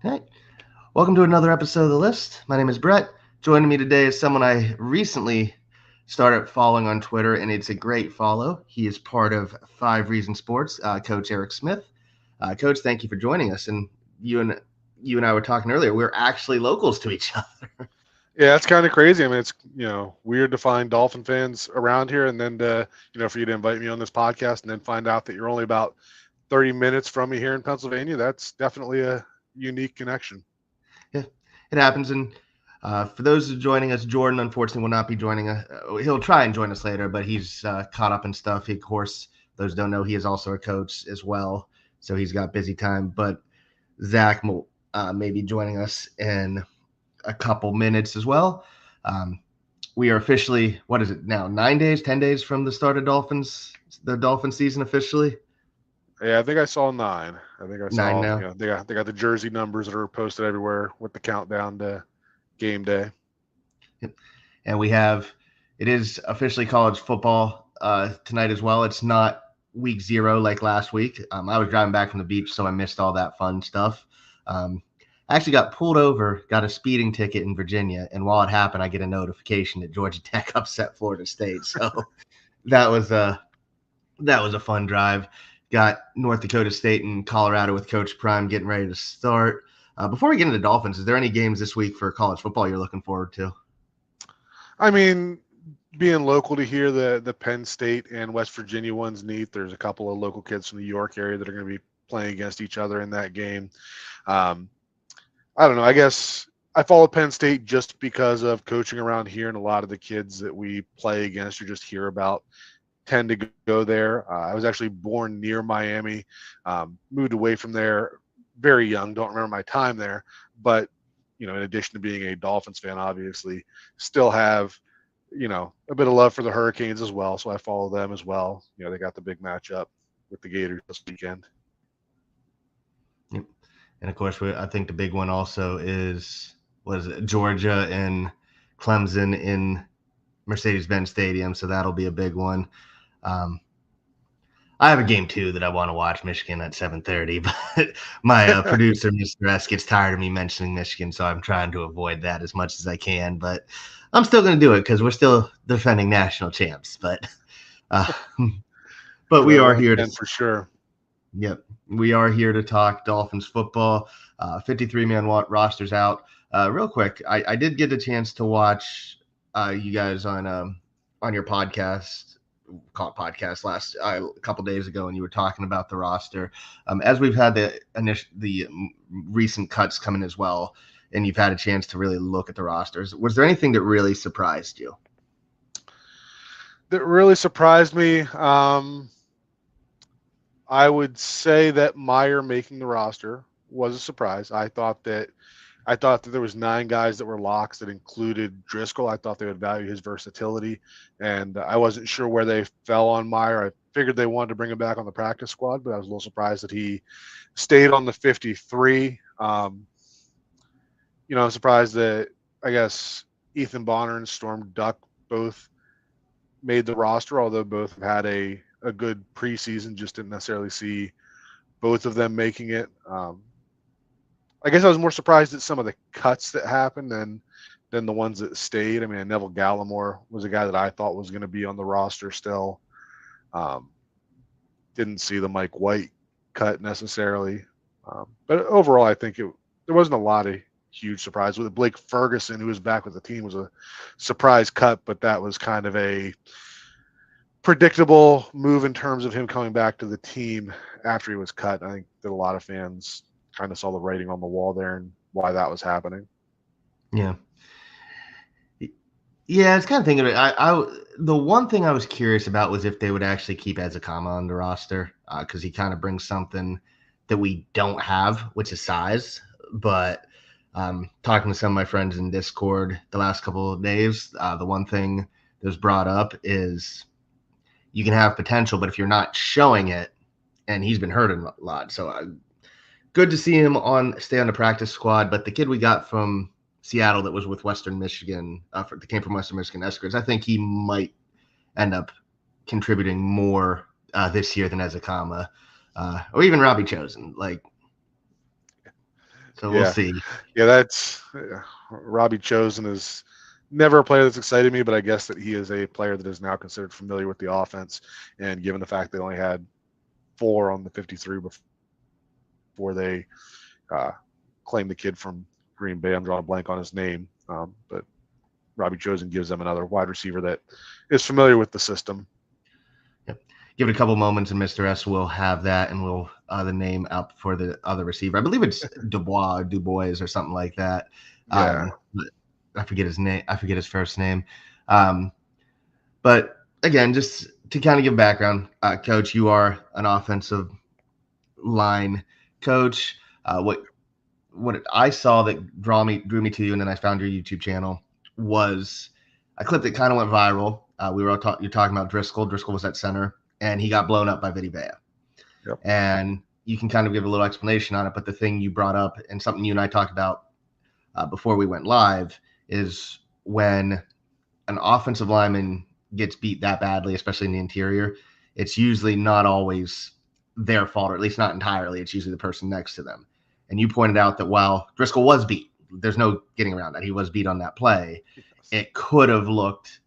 Hey, welcome to another episode of The List. My name is Brett. Joining me today is someone I recently started following on Twitter, and it's a great follow. He is part of Five Reasons Sports, Coach Eric Smith. Coach, thank you for joining us. And you and I were talking earlier. We're actually locals to each other. Yeah, it's kind of crazy. I mean, it's weird to find Dolphin fans around here, and then for you to invite me on this podcast, and then find out that you're only about 30 minutes from me here in Pennsylvania. That's definitely a unique connection. Yeah, it happens. And for those who are joining us, Jordan unfortunately will not be joining us. He'll try and join us later, but he's caught up in stuff. He, of course, those who don't know, he is also a coach as well, so he's got busy time. But Zack will maybe joining us in a couple minutes as well. Um, we are officially, what is it now? 9 days, 10 days from the start of the Dolphin season officially. Yeah, I think I saw 9. I think I Nine saw, now. they got the jersey numbers that are posted everywhere with the countdown to game day. And it is officially college football tonight as well. It's not week 0 like last week. I was driving back from the beach, so I missed all that fun stuff. I actually got pulled over, got a speeding ticket in Virginia, and while it happened, I get a notification that Georgia Tech upset Florida State. So that was a fun drive. Got North Dakota State and Colorado with Coach Prime getting ready to start. Before we get into Dolphins, is there any games this week for college football you're looking forward to? I mean, being local to here, the Penn State and West Virginia one's neat. There's a couple of local kids from the York area that are going to be playing against each other in that game. Um, I don't know. I guess I follow Penn State just because of coaching around here, and a lot of the kids that we play against or just hear about tend to go there. I was actually born near Miami, moved away from there very young. Don't remember my time there, but in addition to being a Dolphins fan, obviously, still have a bit of love for the Hurricanes as well. So I follow them as well. They got the big matchup with the Gators this weekend. Yep. And of course, I think the big one also is Georgia and Clemson in Mercedes-Benz Stadium. So that'll be a big one. Um, I have a game too that I want to watch, Michigan at 7:30, but my producer, Mr. S, gets tired of me mentioning Michigan, so I'm trying to avoid that as much as I can. But I'm still going to do it because we're still defending national champs. Uh, but For we that are one here to again, for sure. Yep. We are here to talk Dolphins football. 53-man rosters out. Real quick, I did get a chance to watch you guys on your podcast, called podcast last a couple days ago, and you were talking about the roster. As we've had the recent cuts coming as well, and you've had a chance to really look at the rosters. Was there anything that really surprised you? That really surprised me. I would say that Meyer making the roster was a surprise. I thought that there was 9 guys that were locks that included Driscoll. I thought they would value his versatility, and I wasn't sure where they fell on Meyer. I figured they wanted to bring him back on the practice squad, but I was a little surprised that he stayed on the 53. I'm surprised that I guess Ethan Bonner and Storm Duck both made the roster, although both have had a good preseason. Just didn't necessarily see both of them making it. I guess I was more surprised at some of the cuts that happened than the ones that stayed. I mean, Neville Gallimore was a guy that I thought was going to be on the roster still. Um, didn't see the Mike White cut necessarily, but overall, I think there wasn't a lot of huge surprise. With Blake Ferguson, who was back with the team, was a surprise cut, but that was kind of a predictable move in terms of him coming back to the team after he was cut. I think that a lot of fans kind of saw the writing on the wall there and why that was happening. Yeah. Yeah, I was kind of thinking of it. The one thing I was curious about was if they would actually keep Ezekama on the roster because he kind of brings something that we don't have, which is size. But talking to some of my friends in Discord the last couple of days, the one thing that was brought up is you can have potential, but if you're not showing it, and he's been hurt a lot, so good to see him stay on the practice squad. But the kid we got from Seattle that was with Western Michigan, that came from Western Michigan Eskridge, I think he might end up contributing more this year than Ezekama, or even Robbie Chosen. Like, So we'll Yeah, see. yeah, that's Robbie Chosen is never a player that's excited me, but I guess that he is a player that is now considered familiar with the offense, and given the fact they only had 4 on the 53 before they uh, claimed the kid from Green Bay. I'm drawing a blank on his name, but Robbie Chosen gives them another wide receiver that is familiar with the system. Yep. Give it a couple moments, and Mr. S will have that, and we'll the name up for the other receiver. I believe it's Dubois, or something like that. Yeah. But I forget his name. I forget his first name. Um, but again, just to kind of give background, Coach, you are an offensive line coach. What I saw that drew me to you, and then I found your YouTube channel was a clip that kind of went viral. We were you're talking about Driscoll. Driscoll was at center, and he got blown up by Vita Vea. Yep. And you can kind of give a little explanation on it, but the thing you brought up and something you and I talked about before we went live is when an offensive lineman gets beat that badly, especially in the interior, it's usually not always their fault, or at least not entirely. It's usually the person next to them. And you pointed out that while Driscoll was beat, there's no getting around that. He was beat on that play. Yes. It could have looked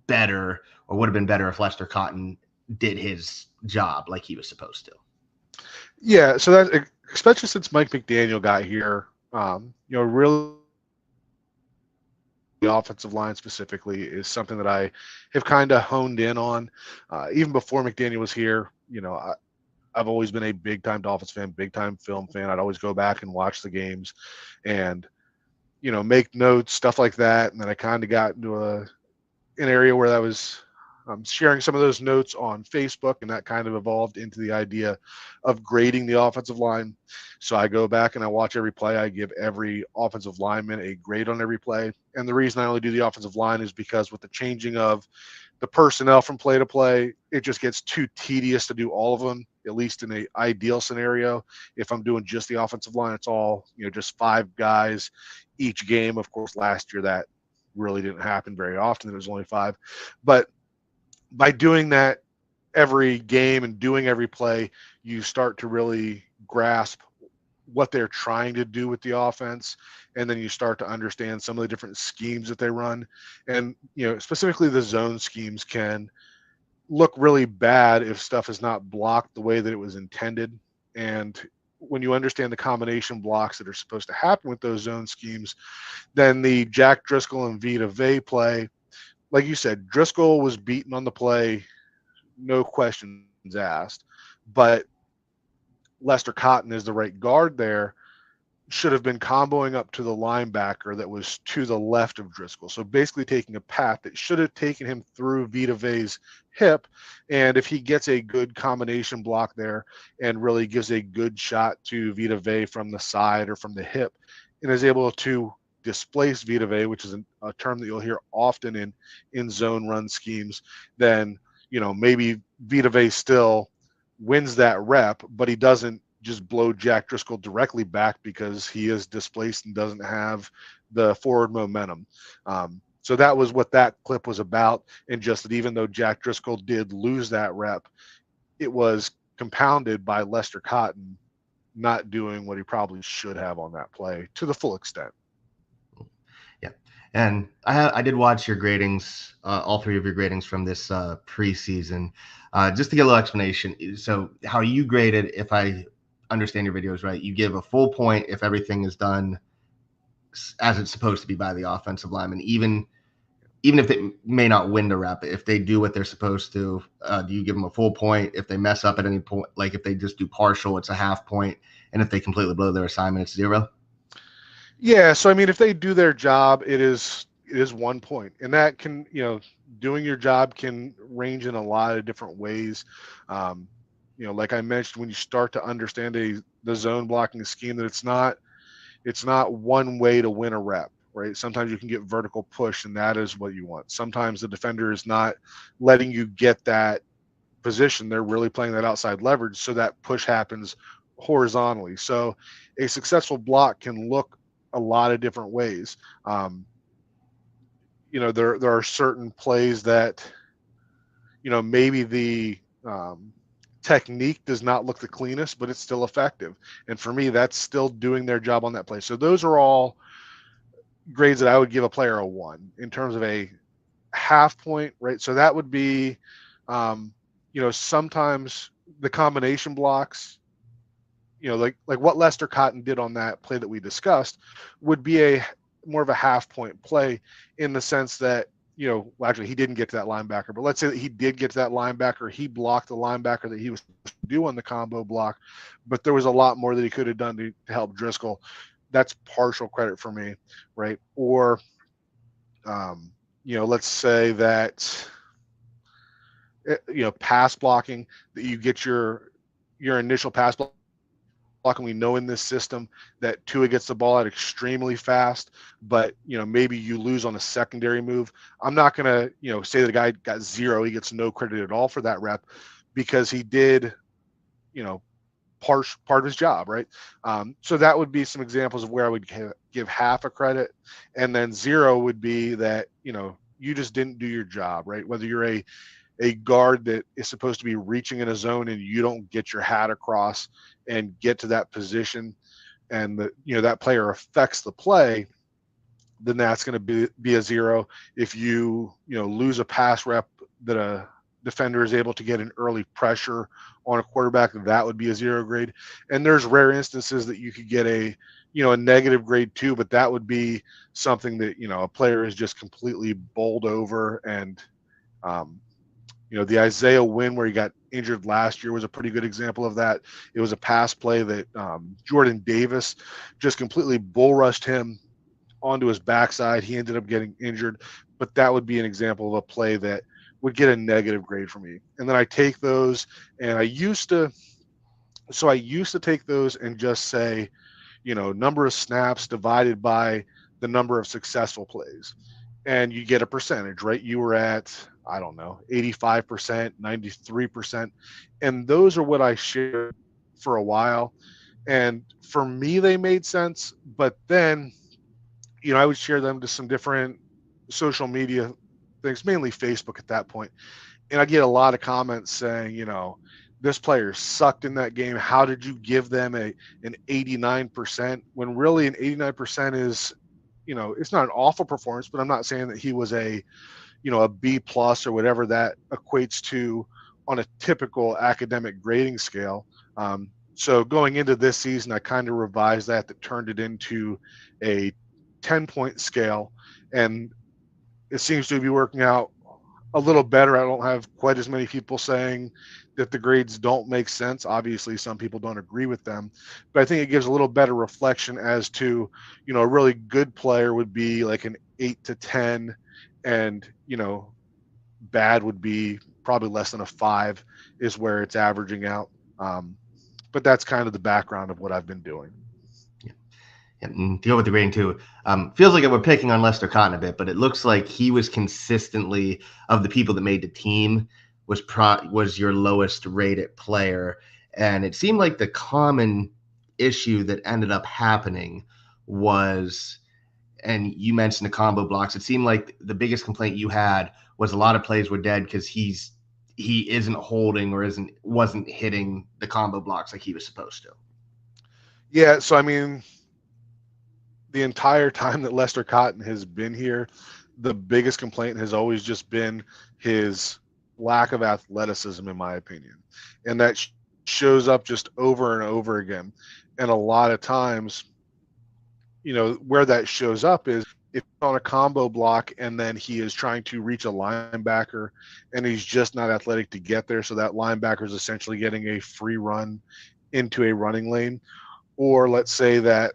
better, or would have been better, if Lester Cotton did his job like he was supposed to. Yeah, so that, especially since Mike McDaniel got here, really the offensive line specifically is something that I have kind of honed in on. Even before McDaniel was here, I've always been a big time Dolphins fan, big time film fan. I'd always go back and watch the games and, make notes, stuff like that. And then I kind of got into an area where I was sharing some of those notes on Facebook, and that kind of evolved into the idea of grading the offensive line. So I go back and I watch every play. I give every offensive lineman a grade on every play. And the reason I only do the offensive line is because with the changing of the personnel from play to play, it just gets too tedious to do all of them, at least in a ideal scenario. If I'm doing just the offensive line, it's all, just 5 guys each game. Of course, last year that really didn't happen very often. There was only 5. But by doing that every game and doing every play, you start to really grasp what they're trying to do with the offense, and then you start to understand some of the different schemes that they run. And specifically the zone schemes can look really bad if stuff is not blocked the way that it was intended. And when you understand the combination blocks that are supposed to happen with those zone schemes, then the Jack Driscoll and Vita Vea play, like you said, Driscoll was beaten on the play, no questions asked. But Lester Cotton is the right guard there, should have been comboing up to the linebacker that was to the left of Driscoll. So basically taking a path that should have taken him through Vita Vea's hip. And if he gets a good combination block there and really gives a good shot to Vita Vea from the side or from the hip, and is able to displace Vita Vea, which is a term that you'll hear often in zone run schemes, then maybe Vita Vea still wins that rep, but he doesn't just blow Jack Driscoll directly back because he is displaced and doesn't have the forward momentum. So that was what that clip was about. And just that even though Jack Driscoll did lose that rep, it was compounded by Lester Cotton not doing what he probably should have on that play to the full extent. Yeah. And I did watch your gradings, all 3 of your gradings from this preseason, just to get a little explanation. So how you graded, if I understand your videos right, you give a full point if everything is done as it's supposed to be by the offensive lineman, even if it may not win the rep. If they do what they're supposed to, do you give them a full point? If they mess up at any point, like if they just do partial, it's a half point, and if they completely blow their assignment, it's 0. Yeah, so I mean, if they do their job, it is 1 point, and that can, doing your job can range in a lot of different ways. Like I mentioned, when you start to understand the zone blocking scheme, that it's not one way to win a rep, right? Sometimes you can get vertical push, and that is what you want. Sometimes the defender is not letting you get that position; they're really playing that outside leverage, so that push happens horizontally. So a successful block can look a lot of different ways. There are certain plays that maybe the technique does not look the cleanest, but it's still effective. And for me, that's still doing their job on that play. So those are all grades that I would give a player a 1 in terms of a half point, right? So that would be, sometimes the combination blocks, like what Lester Cotton did on that play that we discussed, would be a more of a half point play, in the sense that, well, actually he didn't get to that linebacker, but let's say that he did get to that linebacker, he blocked the linebacker that he was supposed to do on the combo block, but there was a lot more that he could have done to help Driscoll. That's partial credit for me, right? Or, let's say that, pass blocking, that you get your initial pass block, and we know in this system that Tua gets the ball out extremely fast, but maybe you lose on a secondary move. I'm not gonna say that the guy got 0, he gets no credit at all for that rep, because he did part of his job, right? So that would be some examples of where I would give half a credit, and then 0 would be that you just didn't do your job, right? Whether you're a guard that is supposed to be reaching in a zone and you don't get your hat across and get to that position, and that player affects the play, then that's going to be a 0. If you lose a pass rep that a defender is able to get an early pressure on a quarterback, that would be a 0 grade. And there's rare instances that you could get a negative grade too, but that would be something that a player is just completely bowled over. And the Isaiah Wynn, where he got injured last year, was a pretty good example of that. It was a pass play that Jordan Davis just completely bull rushed him onto his backside. He ended up getting injured, but that would be an example of a play that would get a negative grade for me. And then I take those, and I used to take those and just say, number of snaps divided by the number of successful plays, and you get a percentage, right? You were at, I don't know, 85%, 93%. And those are what I shared for a while. And for me, they made sense. But then, I would share them to some different social media things, mainly Facebook at that point. And I get a lot of comments saying, this player sucked in that game. How did you give them an 89%, when really an 89% is, it's not an awful performance, but I'm not saying that he was a B plus or whatever that equates to on a typical academic grading scale. So going into this season, I kind of revised that turned it into a 10-point scale, and it seems to be working out a little better. I don't have quite as many people saying that the grades don't make sense. Obviously, some people don't agree with them, but I think it gives a little better reflection as to, a really good player would be like an 8 to 10, and, bad would be probably less than a 5 is where it's averaging out. But that's kind of the background of what I've been doing. And to go with the grading too, feels like we're picking on Lester Cotton a bit, but it looks like he was consistently, of the people that made the team, was your lowest rated player. And it seemed like the common issue that ended up happening was, and you mentioned the combo blocks, it seemed like the biggest complaint you had was a lot of plays were dead because he isn't holding or wasn't hitting the combo blocks like he was supposed to. Yeah, so I mean, the entire time that Lester Cotton has been here, the biggest complaint has always just been his lack of athleticism, in my opinion. And that shows up just over and over again. And a lot of times, where that shows up is if on a combo block and then he is trying to reach a linebacker and he's just not athletic to get there. So that linebacker is essentially getting a free run into a running lane. Or let's say that,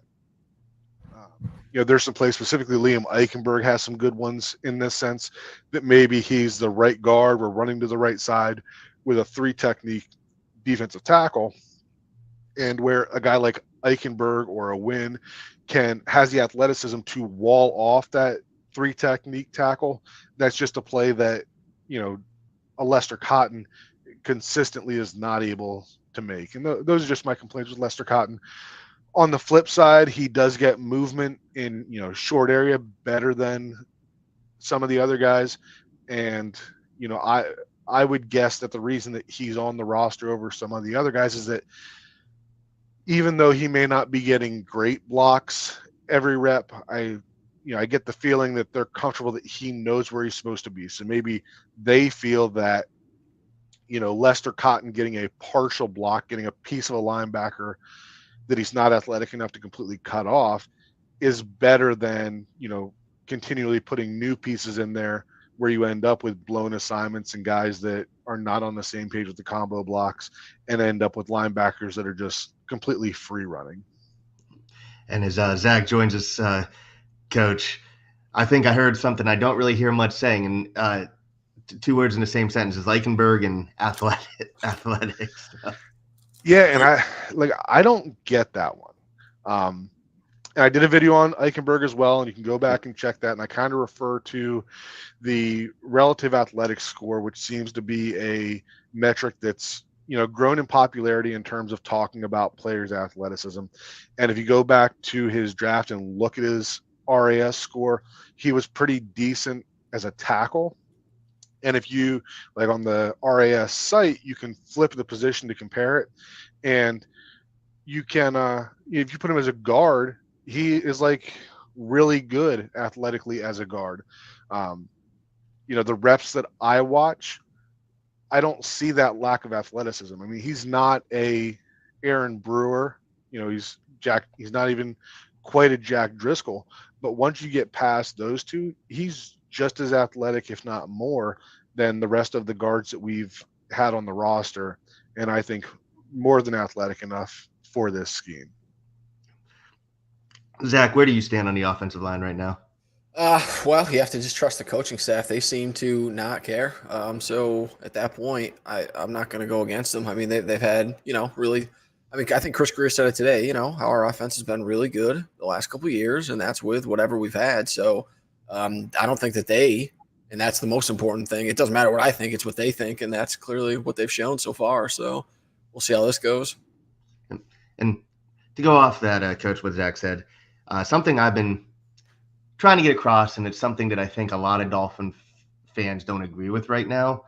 there's some plays, specifically Liam Eichenberg has some good ones in this sense, that maybe he's the right guard, we're running to the right side with a 3 technique defensive tackle, and where a guy like Eichenberg or a Wynn has the athleticism to wall off that 3 technique tackle. That's just a play that, a Lester Cotton consistently is not able to make. And those are just my complaints with Lester Cotton. On the flip side, he does get movement in, short area better than some of the other guys. And, I I would guess that the reason that he's on the roster over some of the other guys is that even though he may not be getting great blocks every rep, I get the feeling that they're comfortable that he knows where he's supposed to be. So maybe they feel that, Lester Cotton getting a partial block, getting a piece of a linebacker that he's not athletic enough to completely cut off is better than, continually putting new pieces in there where you end up with blown assignments and guys that are not on the same page with the combo blocks and end up with linebackers that are just completely free running. And as Zach joins us, Coach, I think I heard something I don't really hear much saying, and two words in the same sentence is Eichenberg and athletic stuff. Yeah, and I don't get that one. And I did a video on Eichenberg as well, and you can go back and check that. And I kind of refer to the relative athletic score, which seems to be a metric that's grown in popularity in terms of talking about players' athleticism. And if you go back to his draft and look at his RAS score, he was pretty decent as a tackle. And if you on the RAS site, you can flip the position to compare it, and you can if you put him as a guard, he is really good athletically as a guard. The reps that I watch, I don't see that lack of athleticism. I mean, he's not a Aaron Brewer, he's not even quite a Jack Driscoll, but once you get past those two, he's just as athletic, if not more, than the rest of the guards that we've had on the roster. And I think more than athletic enough for this scheme. Zach, where do you stand on the offensive line right now? Well, you have to just trust the coaching staff. They seem to not care. So at that point, I'm not going to go against them. I mean, they've had, really. I mean, I think Chris Greer said it today. How our offense has been really good the last couple of years, and that's with whatever we've had. So I don't think that and that's the most important thing. It doesn't matter what I think; it's what they think, and that's clearly what they've shown so far. So we'll see how this goes. And to go off that, Coach, what Zach said, something I've been trying to get across, and it's something that I think a lot of Dolphin fans don't agree with right now,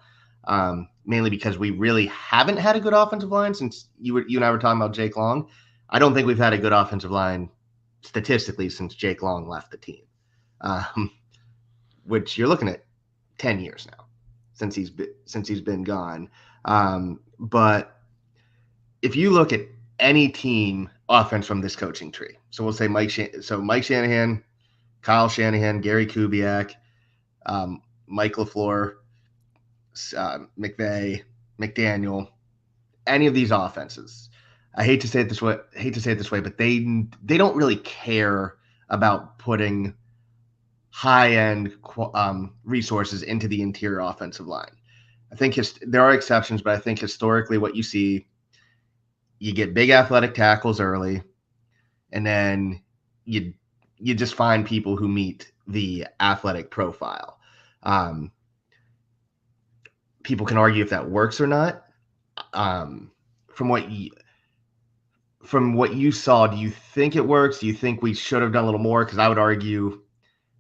mainly because we really haven't had a good offensive line since you and I were talking about Jake Long. I don't think we've had a good offensive line statistically since Jake Long left the team, which you're looking at 10 years now since he's been gone. But if you look at any team offense from this coaching tree, so we'll say Mike Shanahan, Kyle Shanahan, Gary Kubiak, Mike LaFleur, McVay, McDaniel, any of these offenses. I hate to say it this way, but they don't really care about putting high-end resources into the interior offensive line. I think there are exceptions, but I think historically what you see, you get big athletic tackles early, and then you just find people who meet the athletic profile. People can argue if that works or not. From what you saw, do you think it works? Do you think we should have done a little more? Because I would argue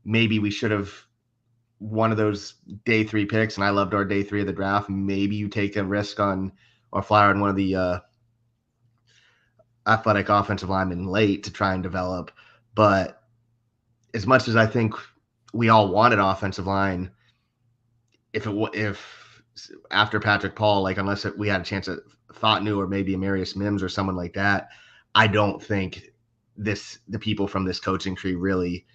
maybe we should have one of those day 3 picks, and I loved our day 3 of the draft. Maybe you take a risk on or flyer on one of the athletic offensive linemen late to try and develop. But as much as I think we all wanted offensive line, if after Patrick Paul, unless we had a chance at Thotnu or maybe Amarius Mims or someone like that, I don't think the people from this coaching tree really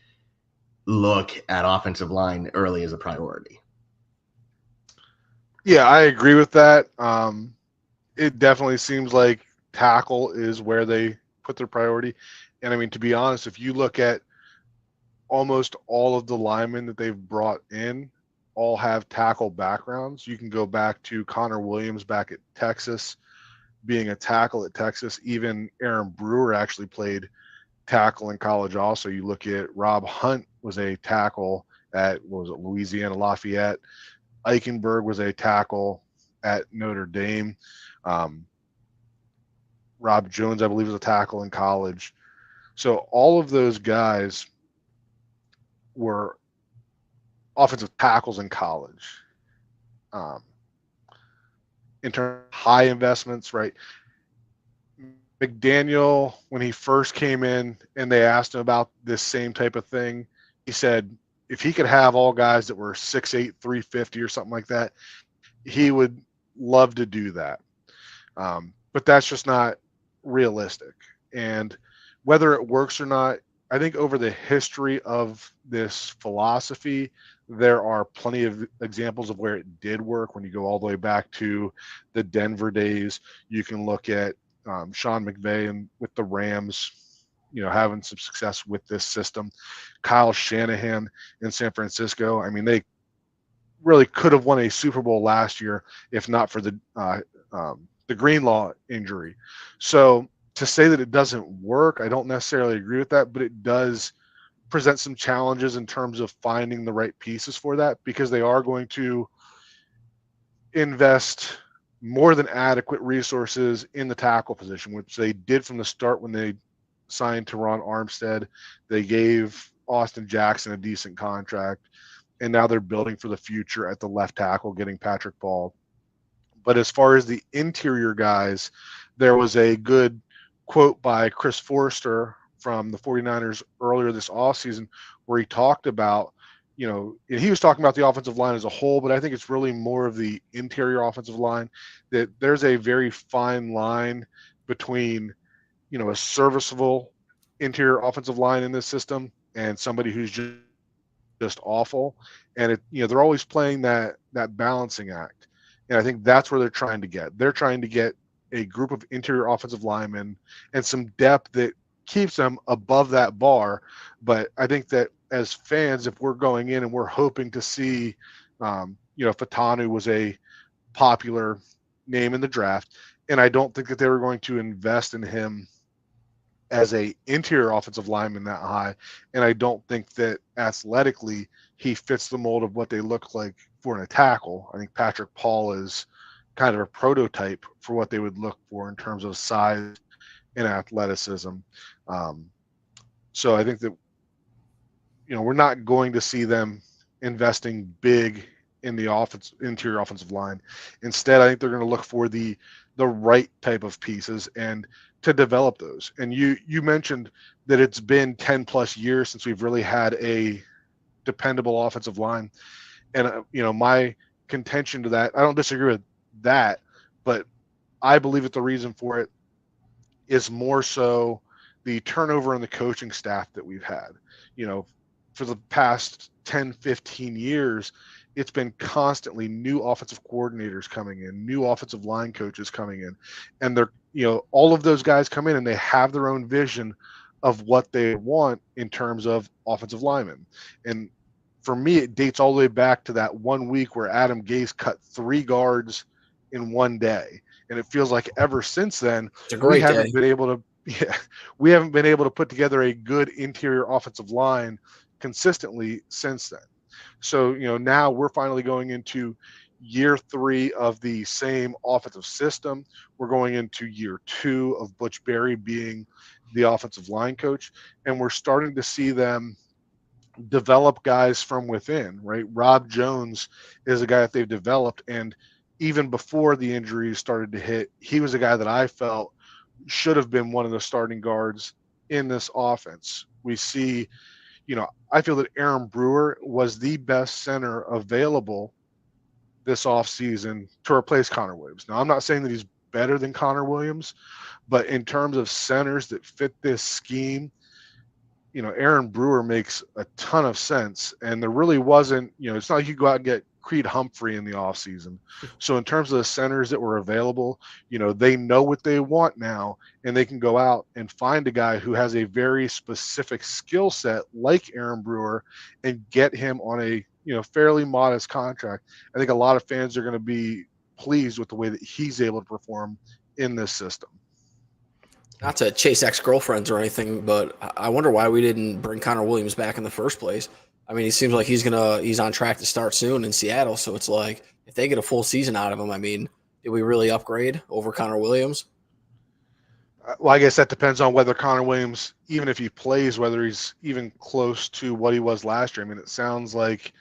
look at offensive line early as a priority. Yeah, I agree with that. It definitely seems like tackle is where they put their priority. And I mean, to be honest, if you look at almost all of the linemen that they've brought in, all have tackle backgrounds. You can go back to Connor Williams back at Texas, being a tackle at Texas. Even Aaron Brewer actually played tackle in college also. You look at Rob Hunt was a tackle at, Louisiana Lafayette. Eichenberg was a tackle at Notre Dame. Rob Jones, I believe, was a tackle in college. So all of those guys were offensive tackles in college. in terms of high investments, right? McDaniel, when he first came in and they asked him about this same type of thing, he said if he could have all guys that were 6'8", 350 or something like that, he would love to do that. But that's just not realistic. And whether it works or not, I think over the history of this philosophy, there are plenty of examples of where it did work. When you go all the way back to the Denver days, you can look at Sean McVay and with the Rams, having some success with this system. Kyle Shanahan in San Francisco. I mean, they really could have won a Super Bowl last year if not for the Greenlaw injury. So to say that it doesn't work, I don't necessarily agree with that, but it does present some challenges in terms of finding the right pieces for that, because they are going to invest more than adequate resources in the tackle position, which they did from the start when they signed Teron Armstead. They gave Austin Jackson a decent contract, and now they're building for the future at the left tackle, getting Patrick Ball. But as far as the interior guys, there was a good quote by Chris Forrester from the 49ers earlier this offseason where he talked about, and he was talking about the offensive line as a whole, but I think it's really more of the interior offensive line, that there's a very fine line between, a serviceable interior offensive line in this system and somebody who's just awful. And they're always playing that balancing act. And I think that's where they're trying to get. They're trying to get a group of interior offensive linemen and some depth that keeps them above that bar. But I think that as fans, if we're going in and we're hoping to see, Fatanu was a popular name in the draft, and I don't think that they were going to invest in him as a interior offensive lineman that high. And I don't think that athletically he fits the mold of what they look like for a tackle. I think Patrick Paul is kind of a prototype for what they would look for in terms of size and athleticism. So I think that, we're not going to see them investing big in the interior offensive line. Instead, I think they're going to look for the right type of pieces and to develop those. And you mentioned that it's been 10 plus years since we've really had a dependable offensive line. And, my contention to that, I don't disagree with that, but I believe that the reason for it is more so the turnover in the coaching staff that we've had. For the past 10, 15 years, it's been constantly new offensive coordinators coming in, new offensive line coaches coming in, and they're, all of those guys come in and they have their own vision of what they want in terms of offensive linemen. And for me, it dates all the way back to that 1 week where Adam Gase cut 3 guards in one day. And it feels like ever since then, we haven't been able to put together a good interior offensive line consistently since then. So, now we're finally going into year 3 of the same offensive system. We're going into year 2 of Butch Berry being the offensive line coach, and we're starting to see them develop guys from within, right? Rob Jones is a guy that they've developed, and even before the injuries started to hit, he was a guy that I felt should have been one of the starting guards in this offense. We see, I feel that Aaron Brewer was the best center available this offseason to replace Connor Williams. Now, I'm not saying that he's better than Connor Williams, but in terms of centers that fit this scheme, Aaron Brewer makes a ton of sense. And there really wasn't, it's not like you go out and get Creed Humphrey in the offseason. So in terms of the centers that were available, they know what they want now, and they can go out and find a guy who has a very specific skill set like Aaron Brewer and get him on a, fairly modest contract. I think a lot of fans are going to be pleased with the way that he's able to perform in this system. Not to chase ex-girlfriends or anything, but I wonder why we didn't bring Connor Williams back in the first place. I mean, he seems like he's on track to start soon in Seattle. So it's like, if they get a full season out of him, I mean, did we really upgrade over Connor Williams? Well, I guess that depends on whether Connor Williams, even if he plays, whether he's even close to what he was last year. I mean, it sounds like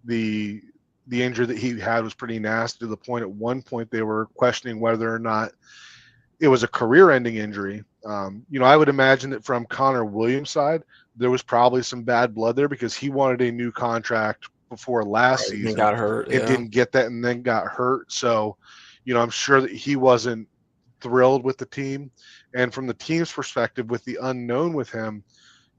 the the injury that he had was pretty nasty to the point at one point they were questioning whether or not it was a career-ending injury. I would imagine that from Connor Williams' side, there was probably some bad blood there because he wanted a new contract before last Right, and season got hurt. and Yeah. didn't get that and then got hurt. So, I'm sure that he wasn't thrilled with the team. And from the team's perspective, with the unknown with him,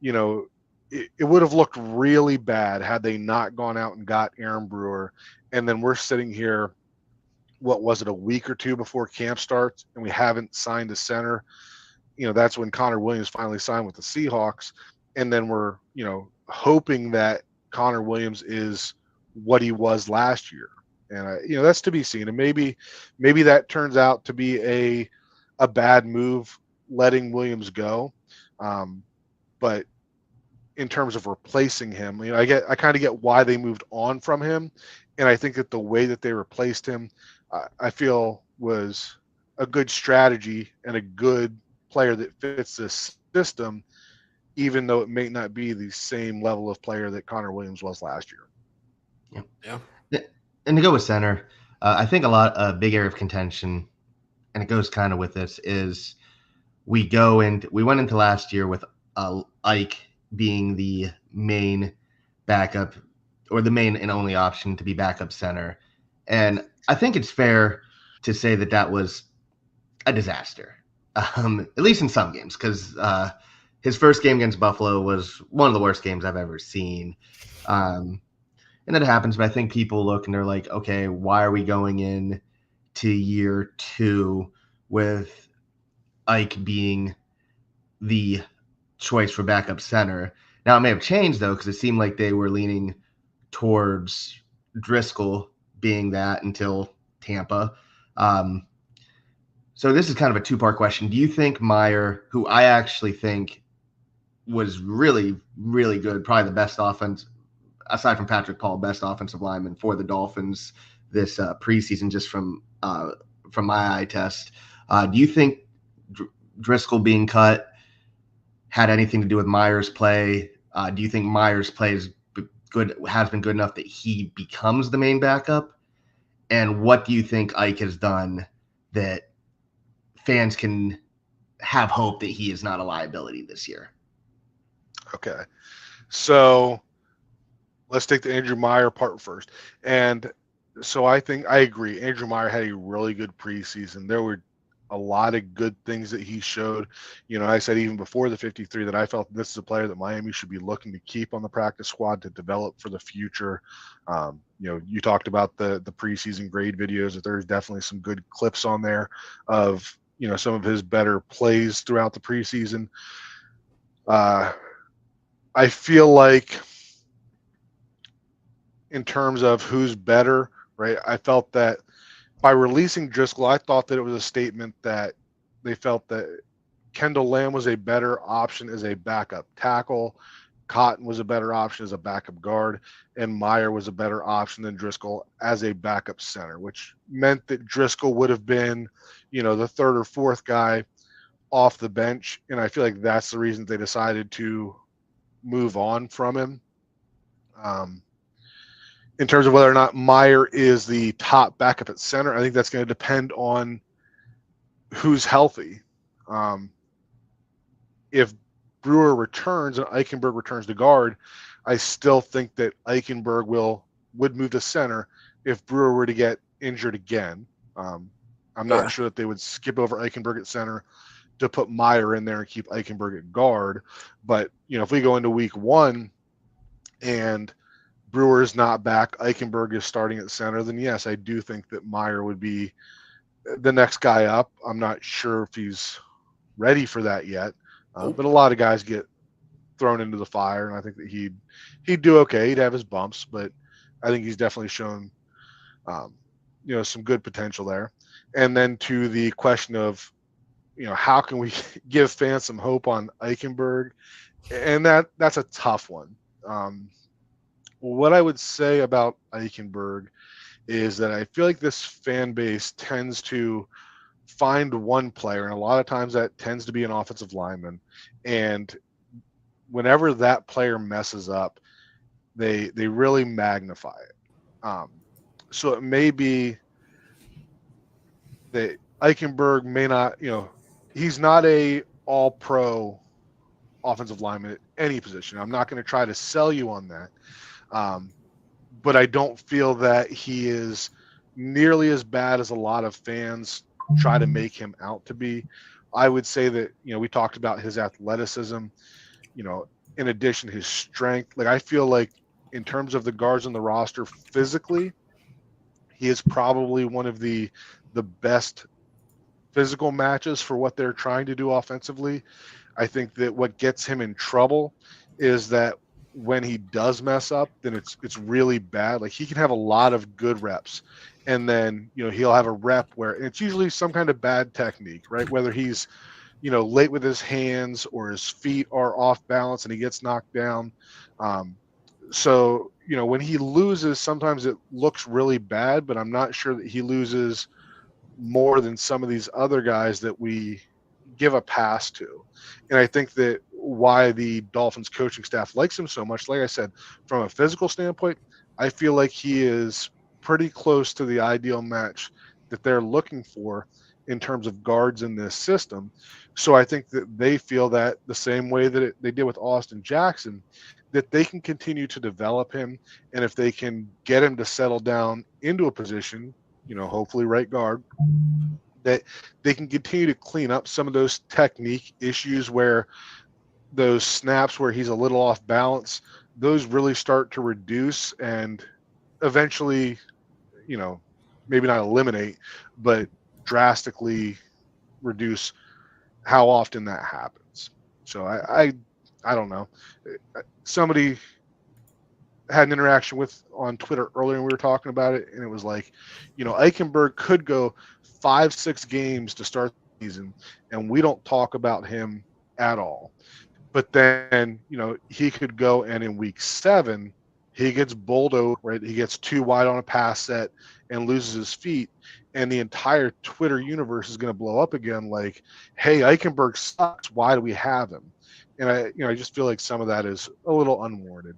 it would have looked really bad had they not gone out and got Aaron Brewer. And then we're sitting here, what was it, a week or two before camp starts, and we haven't signed a center. That's when Connor Williams finally signed with the Seahawks. And then we're, hoping that Connor Williams is what he was last year. And, that's to be seen. And maybe that turns out to be a bad move, letting Williams go. But in terms of replacing him, I kind of get why they moved on from him. And I think that the way that they replaced him, I feel was a good strategy and a good player that fits this system, even though it may not be the same level of player that Connor Williams was last year. Yeah. And to go with center, I think a big area of contention, and it goes kind of with this, is we went into last year with Ike being the main backup or the main and only option to be backup center. And I think it's fair to say that was a disaster, at least in some games, because his first game against Buffalo was one of the worst games I've ever seen. And it happens, but I think people look and they're like, okay, why are we going in to year 2 with Ike being the choice for backup center? Now, it may have changed, though, because it seemed like they were leaning towards Driscoll being that until Tampa. So this is kind of a two-part question. Do you think Meyer, who I actually think was really, really good, probably the best offense, aside from Patrick Paul, best offensive lineman for the Dolphins this preseason, just from my eye test, do you think Driscoll being cut had anything to do with Meyer's play? Do you think Meyer's play has been good enough that he becomes the main backup? And what do you think Ike has done that fans can have hope that he is not a liability this year? Okay. So let's take the Andrew Meyer part first. And so I agree. Andrew Meyer had a really good preseason. There were a lot of good things that he showed. I said even before the 53 that I felt this is a player that Miami should be looking to keep on the practice squad to develop for the future. You talked about the preseason grade videos, that there's definitely some good clips on there of, some of his better plays throughout the preseason. I feel like in terms of who's better, right, I felt that by releasing Driscoll, I thought that it was a statement that they felt that Kendall Lamb was a better option as a backup tackle, Cotton was a better option as a backup guard, and Meyer was a better option than Driscoll as a backup center, which meant that Driscoll would have been, the third or fourth guy off the bench. And I feel like that's the reason they decided to move on from him. In terms of whether or not Meyer is the top backup at center, I think that's going to depend on who's healthy. If Brewer returns and Eichenberg returns to guard, I still think that Eichenberg would move to center if Brewer were to get injured again. I'm not sure that they would skip over Eichenberg at center to put Meyer in there and keep Eichenberg at guard. But, if we go into week 1 and Brewer is not back, Eichenberg is starting at center, then yes, I do think that Meyer would be the next guy up. I'm not sure if he's ready for that yet, but a lot of guys get thrown into the fire, and I think that he'd do okay. He'd have his bumps, but I think he's definitely shown, some good potential there. And then to the question of, how can we give fans some hope on Eichenberg? And that's a tough one. What I would say about Eichenberg is that I feel like this fan base tends to find one player, and a lot of times that tends to be an offensive lineman. And whenever that player messes up, they really magnify it. So it may be that Eichenberg may not, he's not a all-pro offensive lineman at any position. I'm not going to try to sell you on that. But I don't feel that he is nearly as bad as a lot of fans try to make him out to be. I would say that, we talked about his athleticism, in addition to his strength. Like, I feel like in terms of the guards on the roster physically, he is probably one of the best physical matches for what they're trying to do offensively. I think that what gets him in trouble is that when he does mess up, then it's really bad. Like, he can have a lot of good reps, and then he'll have a rep where it's usually some kind of bad technique, right? Whether he's late with his hands or his feet are off balance and he gets knocked down. So when he loses, sometimes it looks really bad, but I'm not sure that he loses more than some of these other guys that we give a pass to. And I think that why the Dolphins coaching staff likes him so much, like I said, from a physical standpoint, I feel like he is pretty close to the ideal match that they're looking for in terms of guards in this system. So I think that they feel that the same way that they did with Austin Jackson, that they can continue to develop him. And if they can get him to settle down into a position, hopefully right guard, that they can continue to clean up some of those technique issues where those snaps where he's a little off balance, those really start to reduce and eventually, maybe not eliminate, but drastically reduce how often that happens. So I don't know. Somebody had an interaction with on Twitter earlier, and we were talking about it, and it was like, Eichenberg could go 5-6 games to start the season, and we don't talk about him at all. But then, he could go, and in week 7, he gets bowled over, right? He gets too wide on a pass set and loses his feet, and the entire Twitter universe is going to blow up again. Like, hey, Eichenberg sucks. Why do we have him? And I just feel like some of that is a little unwarranted.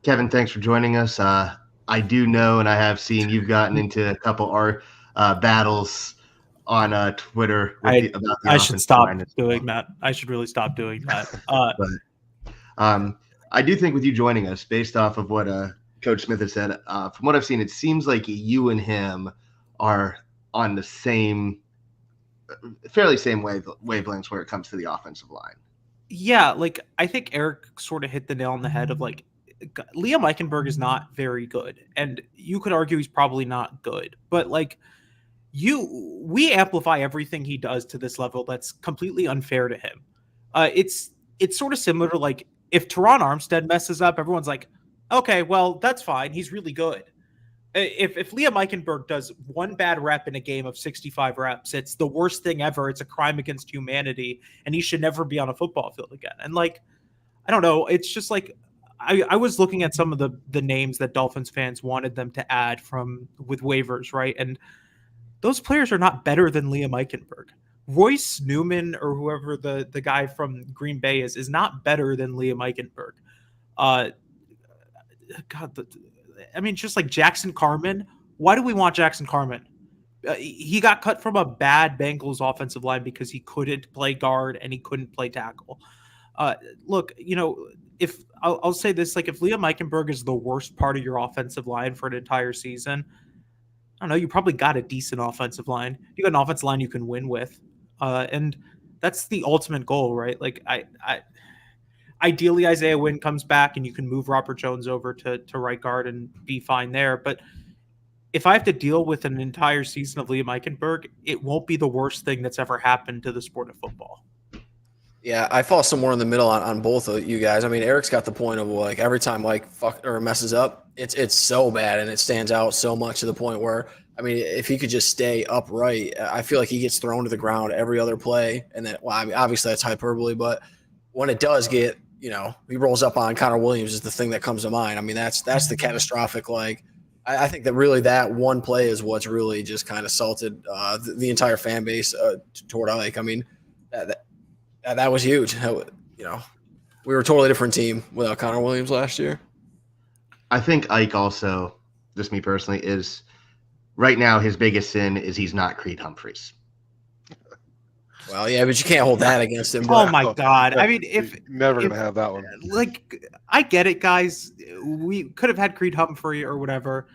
Kevin, thanks for joining us. I do know, and I have seen you've gotten into a couple battles on Twitter about the I should stop doing that. I should really stop doing that. But I do think with you joining us, based off of what Coach Smith has said, from what I've seen, it seems like you and him are on the fairly same wavelengths where it comes to the offensive line. Yeah, like I think Eric sort of hit the nail on the head of like Liam Eichenberg is not very good, and you could argue he's probably not good, but like we amplify everything he does to this level that's completely unfair to him. It's sort of similar to like if Teron Armstead messes up, everyone's like, okay, well that's fine, he's really good. If Liam Eichenberg does one bad rep in a game of 65 reps, it's the worst thing ever. It's a crime against humanity, and he should never be on a football field again. And like, I don't know. It's just like I was looking at some of the names that Dolphins fans wanted them to add with waivers, right? And those players are not better than Liam Eichenberg. Royce Newman or whoever the guy from Green Bay is not better than Liam Eichenberg. Just like Jackson Carman. Why do we want Jackson Carman? He got cut from a bad Bengals offensive line because he couldn't play guard and he couldn't play tackle. Look, if I'll say this, like if Liam Eichenberg is the worst part of your offensive line for an entire season, I don't know, you probably got a decent offensive line. You got an offensive line you can win with. And that's the ultimate goal, right? Like ideally, Isaiah Wynn comes back and you can move Robert Jones over to right guard and be fine there. But if I have to deal with an entire season of Liam Eichenberg, it won't be the worst thing that's ever happened to the sport of football. Yeah, I fall somewhere in the middle on both of you guys. I mean, Eric's got the point of like every time like fuck or messes up, it's so bad and it stands out so much to the point where, I mean, if he could just stay upright, I feel like he gets thrown to the ground every other play. And then, well, I mean, obviously that's hyperbole, but when it does get, he rolls up on Connor Williams is the thing that comes to mind. I mean, that's the catastrophic. Like, I think that really that one play is what's really just kind of salted the entire fan base toward Ike. I mean, that was huge. We were a totally different team without Connor Williams last year. I think Ike also, just me personally, is right now his biggest sin is he's not Creed Humphreys. Well, yeah, but you can't hold that against him. Oh But my God! I mean, You're never if gonna have that one. like I get it, guys. We could have had Creed Humphrey or whatever.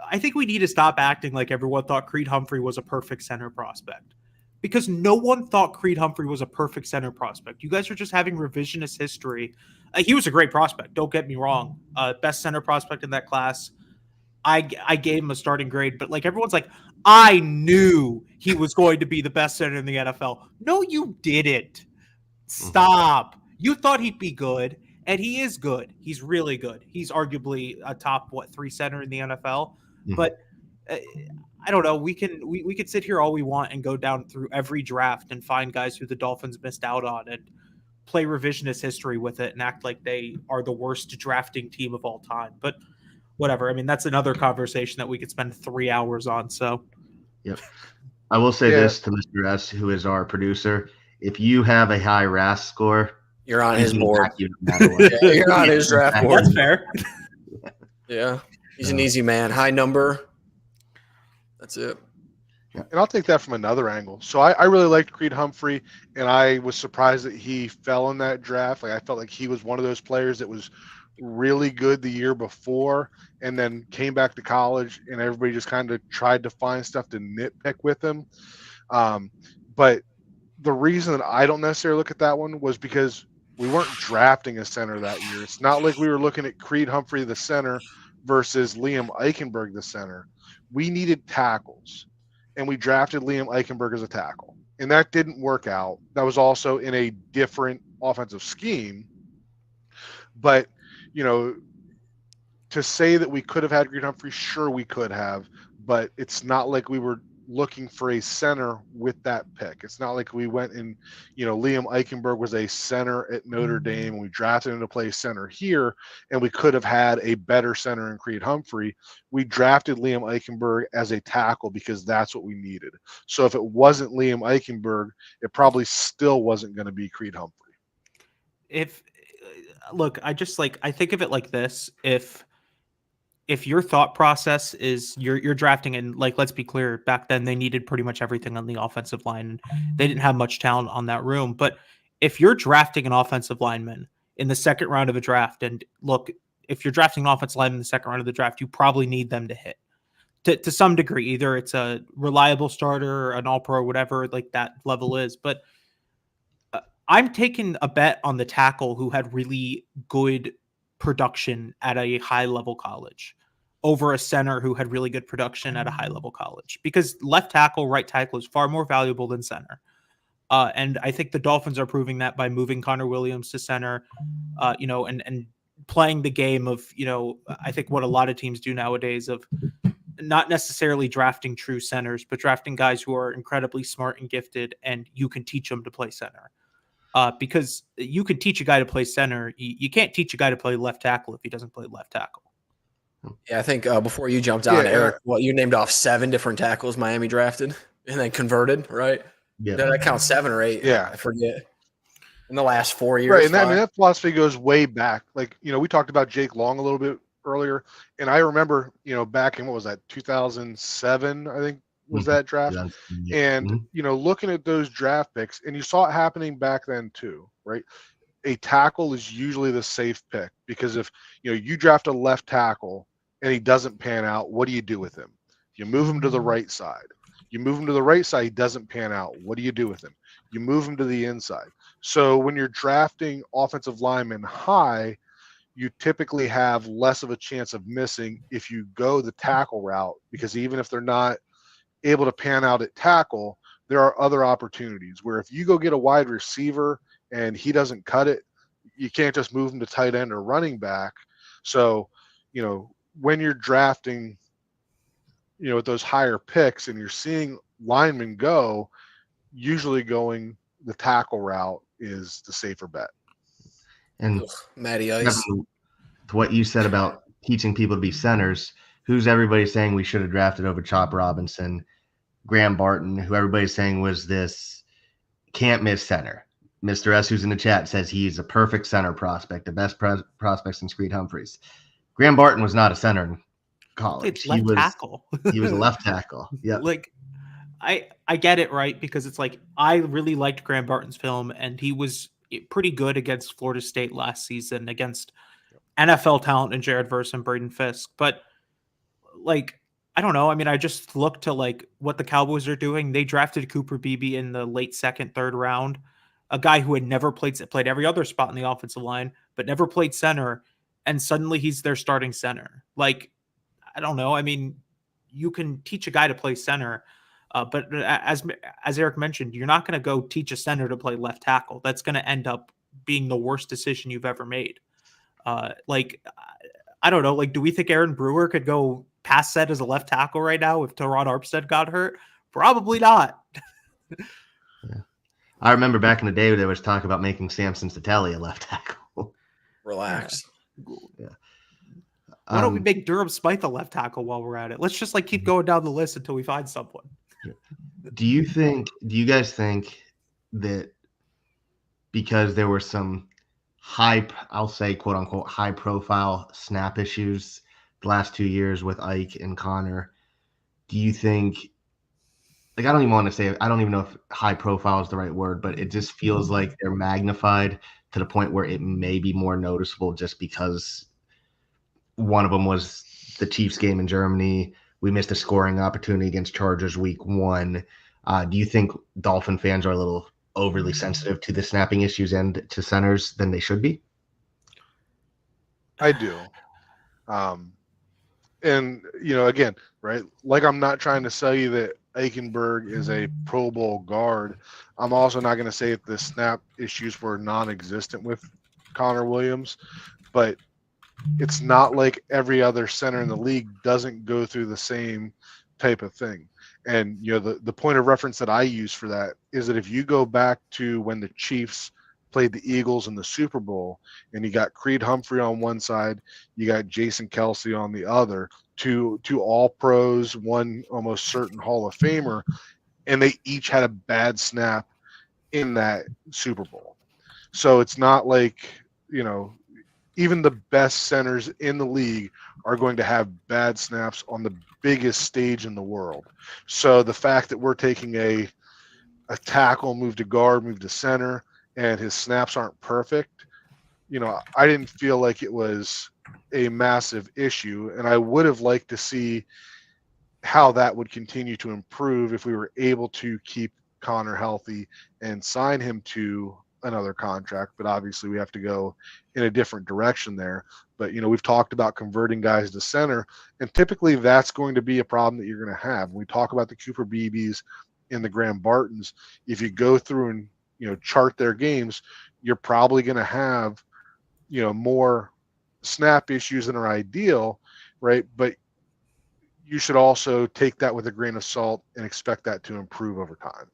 I think we need to stop acting like everyone thought Creed Humphrey was a perfect center prospect, because no one thought Creed Humphrey was a perfect center prospect. You guys are just having revisionist history. He was a great prospect. Don't get me wrong. Best center prospect in that class. I gave him a starting grade, but like everyone's like, I knew he was going to be the best center in the NFL. No, you didn't. Stop. You thought he'd be good, and he is good. He's really good. He's arguably a top 3 center in the NFL. But I don't know. We could sit here all we want and go down through every draft and find guys who the Dolphins missed out on and play revisionist history with it and act like they are the worst drafting team of all time. But whatever. I mean, that's another conversation that we could spend 3 hours on. So, yep. I will say this to Mr. S, who is our producer: if you have a high RAS score, you're on his board. Yeah, you're on his draft board. That's fair. Yeah, he's an easy man. High number. That's it. And I'll take that from another angle. So I really liked Creed Humphrey, and I was surprised that he fell in that draft. Like I felt like he was one of those players that was really good the year before and then came back to college, and everybody just kind of tried to find stuff to nitpick with him. But the reason that I don't necessarily look at that one was because we weren't drafting a center that year. It's not like we were looking at Creed Humphrey, the center, versus Liam Eichenberg, the center. We needed tackles, and we drafted Liam Eichenberg as a tackle, and that didn't work out. That was also in a different offensive scheme. But, you know, to say that we could have had Creed Humphrey, sure we could have, but it's not like we were looking for a center with that pick. It's not like we went and, you know, Liam Eichenberg was a center at Notre Dame and we drafted him to play center here, and we could have had a better center in Creed Humphrey. We drafted Liam Eichenberg as a tackle because that's what we needed. So if it wasn't Liam Eichenberg, it probably still wasn't going to be Creed Humphrey. Look, I think of it like this. If your thought process is you're drafting, and like, let's be clear, back then they needed pretty much everything on the offensive line. They didn't have much talent on that room. But if you're drafting an offensive lineman in the second round of a draft, and look, if you're drafting an offensive lineman in the second round of the draft, you probably need them to hit to some degree. Either it's a reliable starter or an all-pro, whatever like that level is. But I'm taking a bet on the tackle who had really good production at a high level college over a center who had really good production at a high level college, because left tackle, right tackle is far more valuable than center. And I think the Dolphins are proving that by moving Connor Williams to center, and playing the game of, I think what a lot of teams do nowadays of not necessarily drafting true centers, but drafting guys who are incredibly smart and gifted, and you can teach them to play center. Because you can teach a guy to play center. You can't teach a guy to play left tackle if he doesn't play left tackle. Yeah, I think before you jumped on, Eric, you named off 7 different tackles Miami drafted and then converted, right? Yeah. Did I count 7 or 8? Yeah. I forget. In the last 4 years. Right, and that philosophy goes way back. Like, we talked about Jake Long a little bit earlier, and I remember, back in, what was that, 2007, I think, was that draft. And, looking at those draft picks, and you saw it happening back then too, right? A tackle is usually the safe pick, because if, you draft a left tackle and he doesn't pan out, what do you do with him? You move him to the right side. You move him to the right side, he doesn't pan out. What do you do with him? You move him to the inside. So when you're drafting offensive linemen high, you typically have less of a chance of missing if you go the tackle route, because even if they're not able to pan out at tackle, there are other opportunities where if you go get a wide receiver and he doesn't cut it, you can't just move him to tight end or running back. So, when you're drafting, with those higher picks and you're seeing linemen go, usually going the tackle route is the safer bet. And Matty Ice. To what you said about teaching people to be centers, who's everybody saying we should have drafted over Chop Robinson, Graham Barton, who everybody's saying was this can't miss center. Mr. S, who's in the chat, says he's a perfect center prospect, the best prospect since Creed Humphreys. Graham Barton was not a center in Played college. left tackle. He was a left tackle. Yeah. Like, I get it, right? Because it's like, I really liked Graham Barton's film, and he was pretty good against Florida State last season against NFL talent and Jared Verse and Braden Fisk. But like, I don't know. I mean, I just look to like what the Cowboys are doing. They drafted Cooper Beebe in the late second, third round, a guy who had never played every other spot in the offensive line, but never played center. And suddenly he's their starting center. Like, I don't know. I mean, you can teach a guy to play center, but as Eric mentioned, you're not going to go teach a center to play left tackle. That's going to end up being the worst decision you've ever made. Like, I don't know. Like, do we think Aaron Brewer could go pass set as a left tackle right now if Teron Armstead got hurt? Probably not. Yeah. I remember back in the day there was talk about making Samson Sattelli a left tackle. Relax. Yeah. Why don't we make Durham Smythe a left tackle while we're at it? Let's just like keep going down the list until we find someone. Do you guys think that because there were some I'll say quote unquote high profile snap issues the last 2 years with Ike and Connor, do you think, like, I don't even know if high profile is the right word, but it just feels like they're magnified to the point where it may be more noticeable just because one of them was the Chiefs game in Germany. We missed a scoring opportunity against Chargers week 1. Do you think Dolphin fans are a little overly sensitive to the snapping issues and to centers than they should be? I do. And, again, right, like, I'm not trying to sell you that Eichenberg is a Pro Bowl guard. I'm also not going to say that the snap issues were non-existent with Connor Williams, but it's not like every other center in the league doesn't go through the same type of thing. And, the point of reference that I use for that is that if you go back to when the Chiefs played the Eagles in the Super Bowl, and you got Creed Humphrey on one side, you got Jason Kelsey on the other, two all pros, one almost certain Hall of Famer, and they each had a bad snap in that Super Bowl. So it's not like, even the best centers in the league are going to have bad snaps on the biggest stage in the world. So the fact that we're taking a tackle, move to guard, move to center, and his snaps aren't perfect, I didn't feel like it was a massive issue. And I would have liked to see how that would continue to improve if we were able to keep Connor healthy and sign him to another contract. But obviously we have to go in a different direction there. But, we've talked about converting guys to center, and typically that's going to be a problem that you're going to have. When we talk about the Cooper Beebes and the Graham Bartons, if you go through and, chart their games, you're probably going to have, more snap issues than are ideal, right? But you should also take that with a grain of salt and expect that to improve over time.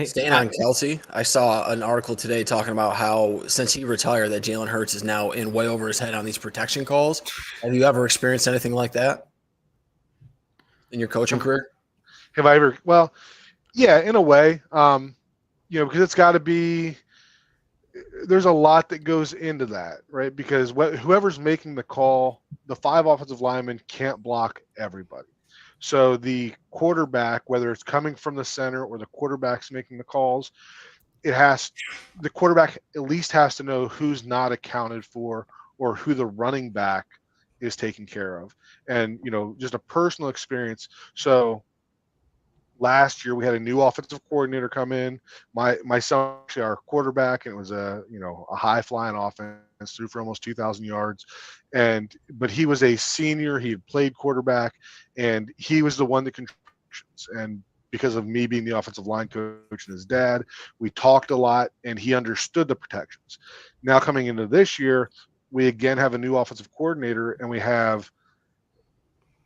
Staying on Kelsey, I saw an article today talking about how since he retired that Jalen Hurts is now in way over his head on these protection calls. Have you ever experienced anything like that in your coaching career? Have I ever? Well, yeah, in a way, because it's got to be – there's a lot that goes into that, right? Because whoever's making the call, the 5 offensive linemen can't block everybody. So the quarterback, whether it's coming from the center or the quarterback's making the calls, the quarterback at least has to know who's not accounted for or who the running back is taken care of. And, just a personal experience. So last year we had a new offensive coordinator come in. Myself, actually our quarterback, and it was a high flying offense, threw for almost 2,000 yards. But he was a senior. He had played quarterback, and he was the one that contributed. And because of me being the offensive line coach and his dad, we talked a lot, and he understood the protections. Now coming into this year, we again have a new offensive coordinator, and we have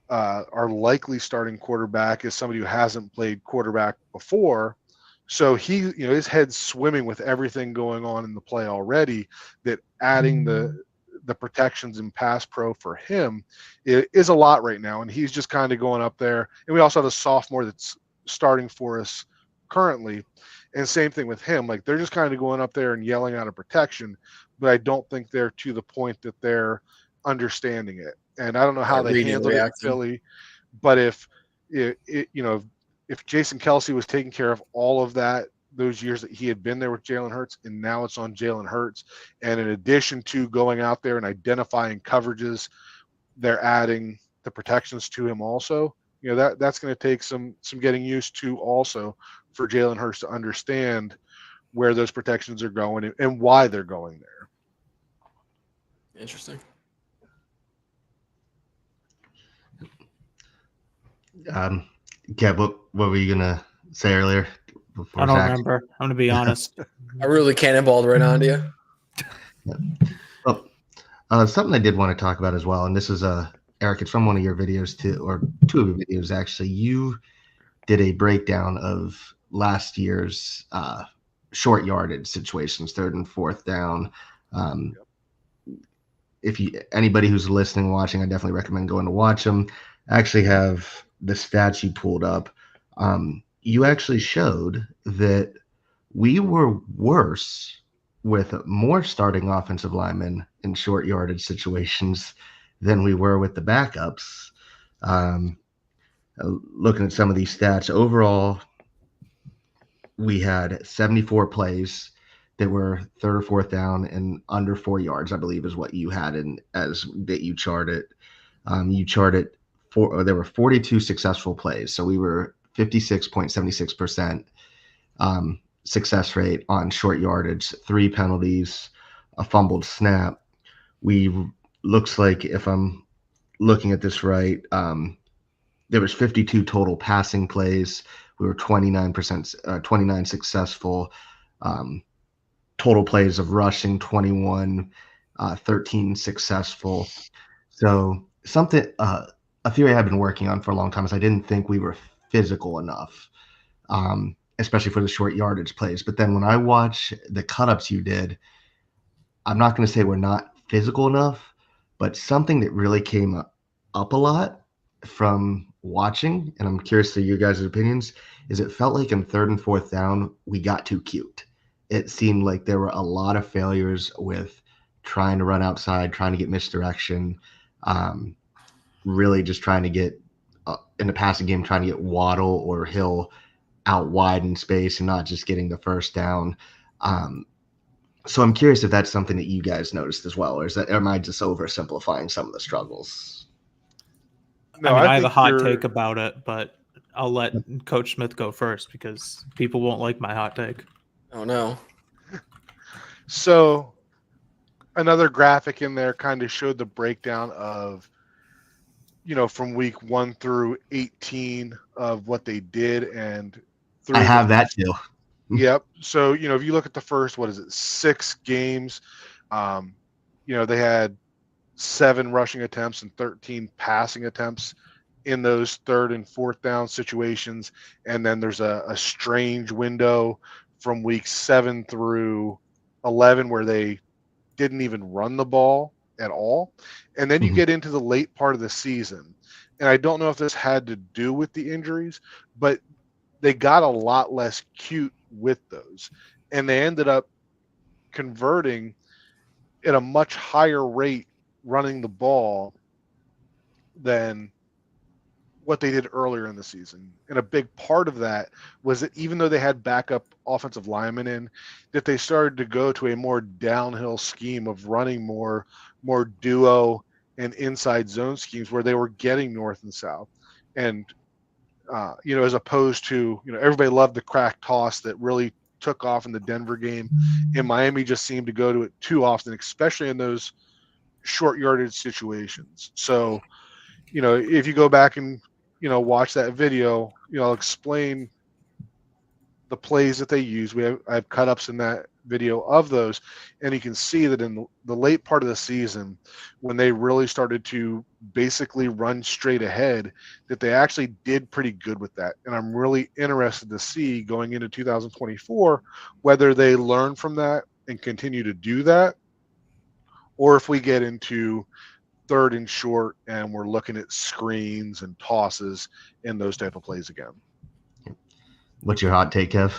our likely starting quarterback is somebody who hasn't played quarterback before. So he, his head's swimming with everything going on in the play already, that adding the protections in pass pro for him is a lot right now. And he's just kind of going up there. And we also have a sophomore that's starting for us currently. And same thing with him. Like, they're just kind of going up there and yelling out a protection, but I don't think they're to the point that they're understanding it. And I don't know how they Reading, handled it in reacting. Philly, but if Jason Kelsey was taking care of all of that those years that he had been there with Jalen Hurts, and now it's on Jalen Hurts, and in addition to going out there and identifying coverages, they're adding the protections to him also. That's going to take some getting used to also for Jalen Hurts to understand where those protections are going and why they're going there. Interesting. Kev, what were you gonna say earlier? Before I don't Zack? remember. I'm gonna be honest. I really cannonballed right onto you. Well, something I did want to talk about as well, and this is Eric, it's from one of your videos too, or two of your videos actually. You did a breakdown of last year's short yardage situations, 3rd and 4th down. If anybody who's listening, watching, I definitely recommend going to watch them. I actually have the stats you pulled up. You actually showed that we were worse with more starting offensive linemen in short yardage situations than we were with the backups. Looking at some of these stats, overall, we had 74 plays that were 3rd or 4th down and under 4 yards, I believe is what you had as that you charted. There were 42 successful plays. So we were 56.76% success rate on short yardage, 3 penalties, a fumbled snap. Looks like, if I'm looking at this right, there was 52 total passing plays. We were 29 successful. Total plays of rushing, 21, 13 successful. So a theory I've been working on for a long time is I didn't think we were physical enough, especially for the short yardage plays. But then when I watch the cut-ups you did, I'm not going to say we're not physical enough, but something that really came up a lot from watching, and I'm curious to your guys' opinions, is it felt like in 3rd and 4th down, we got too cute. It seemed like there were a lot of failures with trying to run outside, trying to get misdirection, really just trying to get in the passing game, trying to get Waddle or Hill out wide in space and not just getting the 1st down. So I'm curious if that's something that you guys noticed as well, or am I just oversimplifying some of the struggles? No, I have a think hot take about it, but I'll let Coach Smith go first because people won't like my hot take. Oh, no. So another graphic in there kind of showed the breakdown of, from week 1 through 18 of what they did. And I have that too. Yep. So, if you look at the first, 6 games, they had 7 rushing attempts and 13 passing attempts in those 3rd and 4th down situations. And then there's a strange window from week 7 through 11 where they didn't even run the ball at all. And then you get into the late part of the season. And I don't know if this had to do with the injuries, but they got a lot less cute with those. And they ended up converting at a much higher rate running the ball than what they did earlier in the season. And a big part of that was that even though they had backup offensive linemen in, that they started to go to a more downhill scheme of running more duo and inside zone schemes where they were getting north and south. And, as opposed to, everybody loved the crack toss that really took off in the Denver game. And Miami just seemed to go to it too often, especially in those short yardage situations. So, if you go back and, watch that video, I'll explain the plays that they use. I have cut-ups in that video of those, and you can see that in the late part of the season, when they really started to basically run straight ahead, that they actually did pretty good with that. And I'm really interested to see going into 2024 whether they learn from that and continue to do that, or if we get into 3rd and short and we're looking at screens and tosses and those type of plays again. What's your hot take, Kev?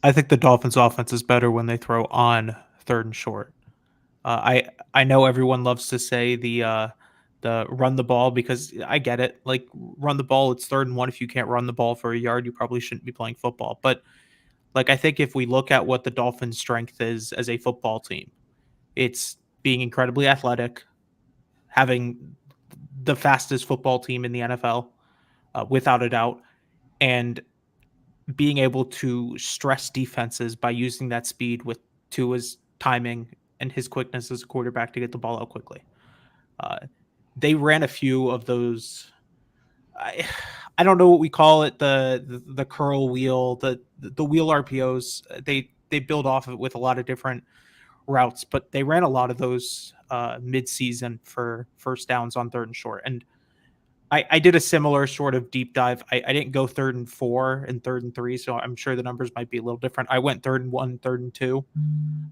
I think the Dolphins' offense is better when they throw on 3rd and short. I know everyone loves to say the run the ball, because I get it. Like, run the ball, it's 3rd and 1. If you can't run the ball for a yard, you probably shouldn't be playing football. But like, I think if we look at what the Dolphins' strength is as a football team, it's being incredibly athletic, having the fastest football team in the NFL, without a doubt, and being able to stress defenses by using that speed with Tua's timing and his quickness as a quarterback to get the ball out quickly. Uh, they ran a few of those. I don't know what we call it, the curl wheel, the wheel RPOs. They build off of it with a lot of different routes, but they ran a lot of those mid-season for first downs on 3rd and short. And I did a similar sort of deep dive. I didn't go 3rd and 4 and 3rd and 3, so I'm sure the numbers might be a little different. I went 3rd and 1, 3rd and 2,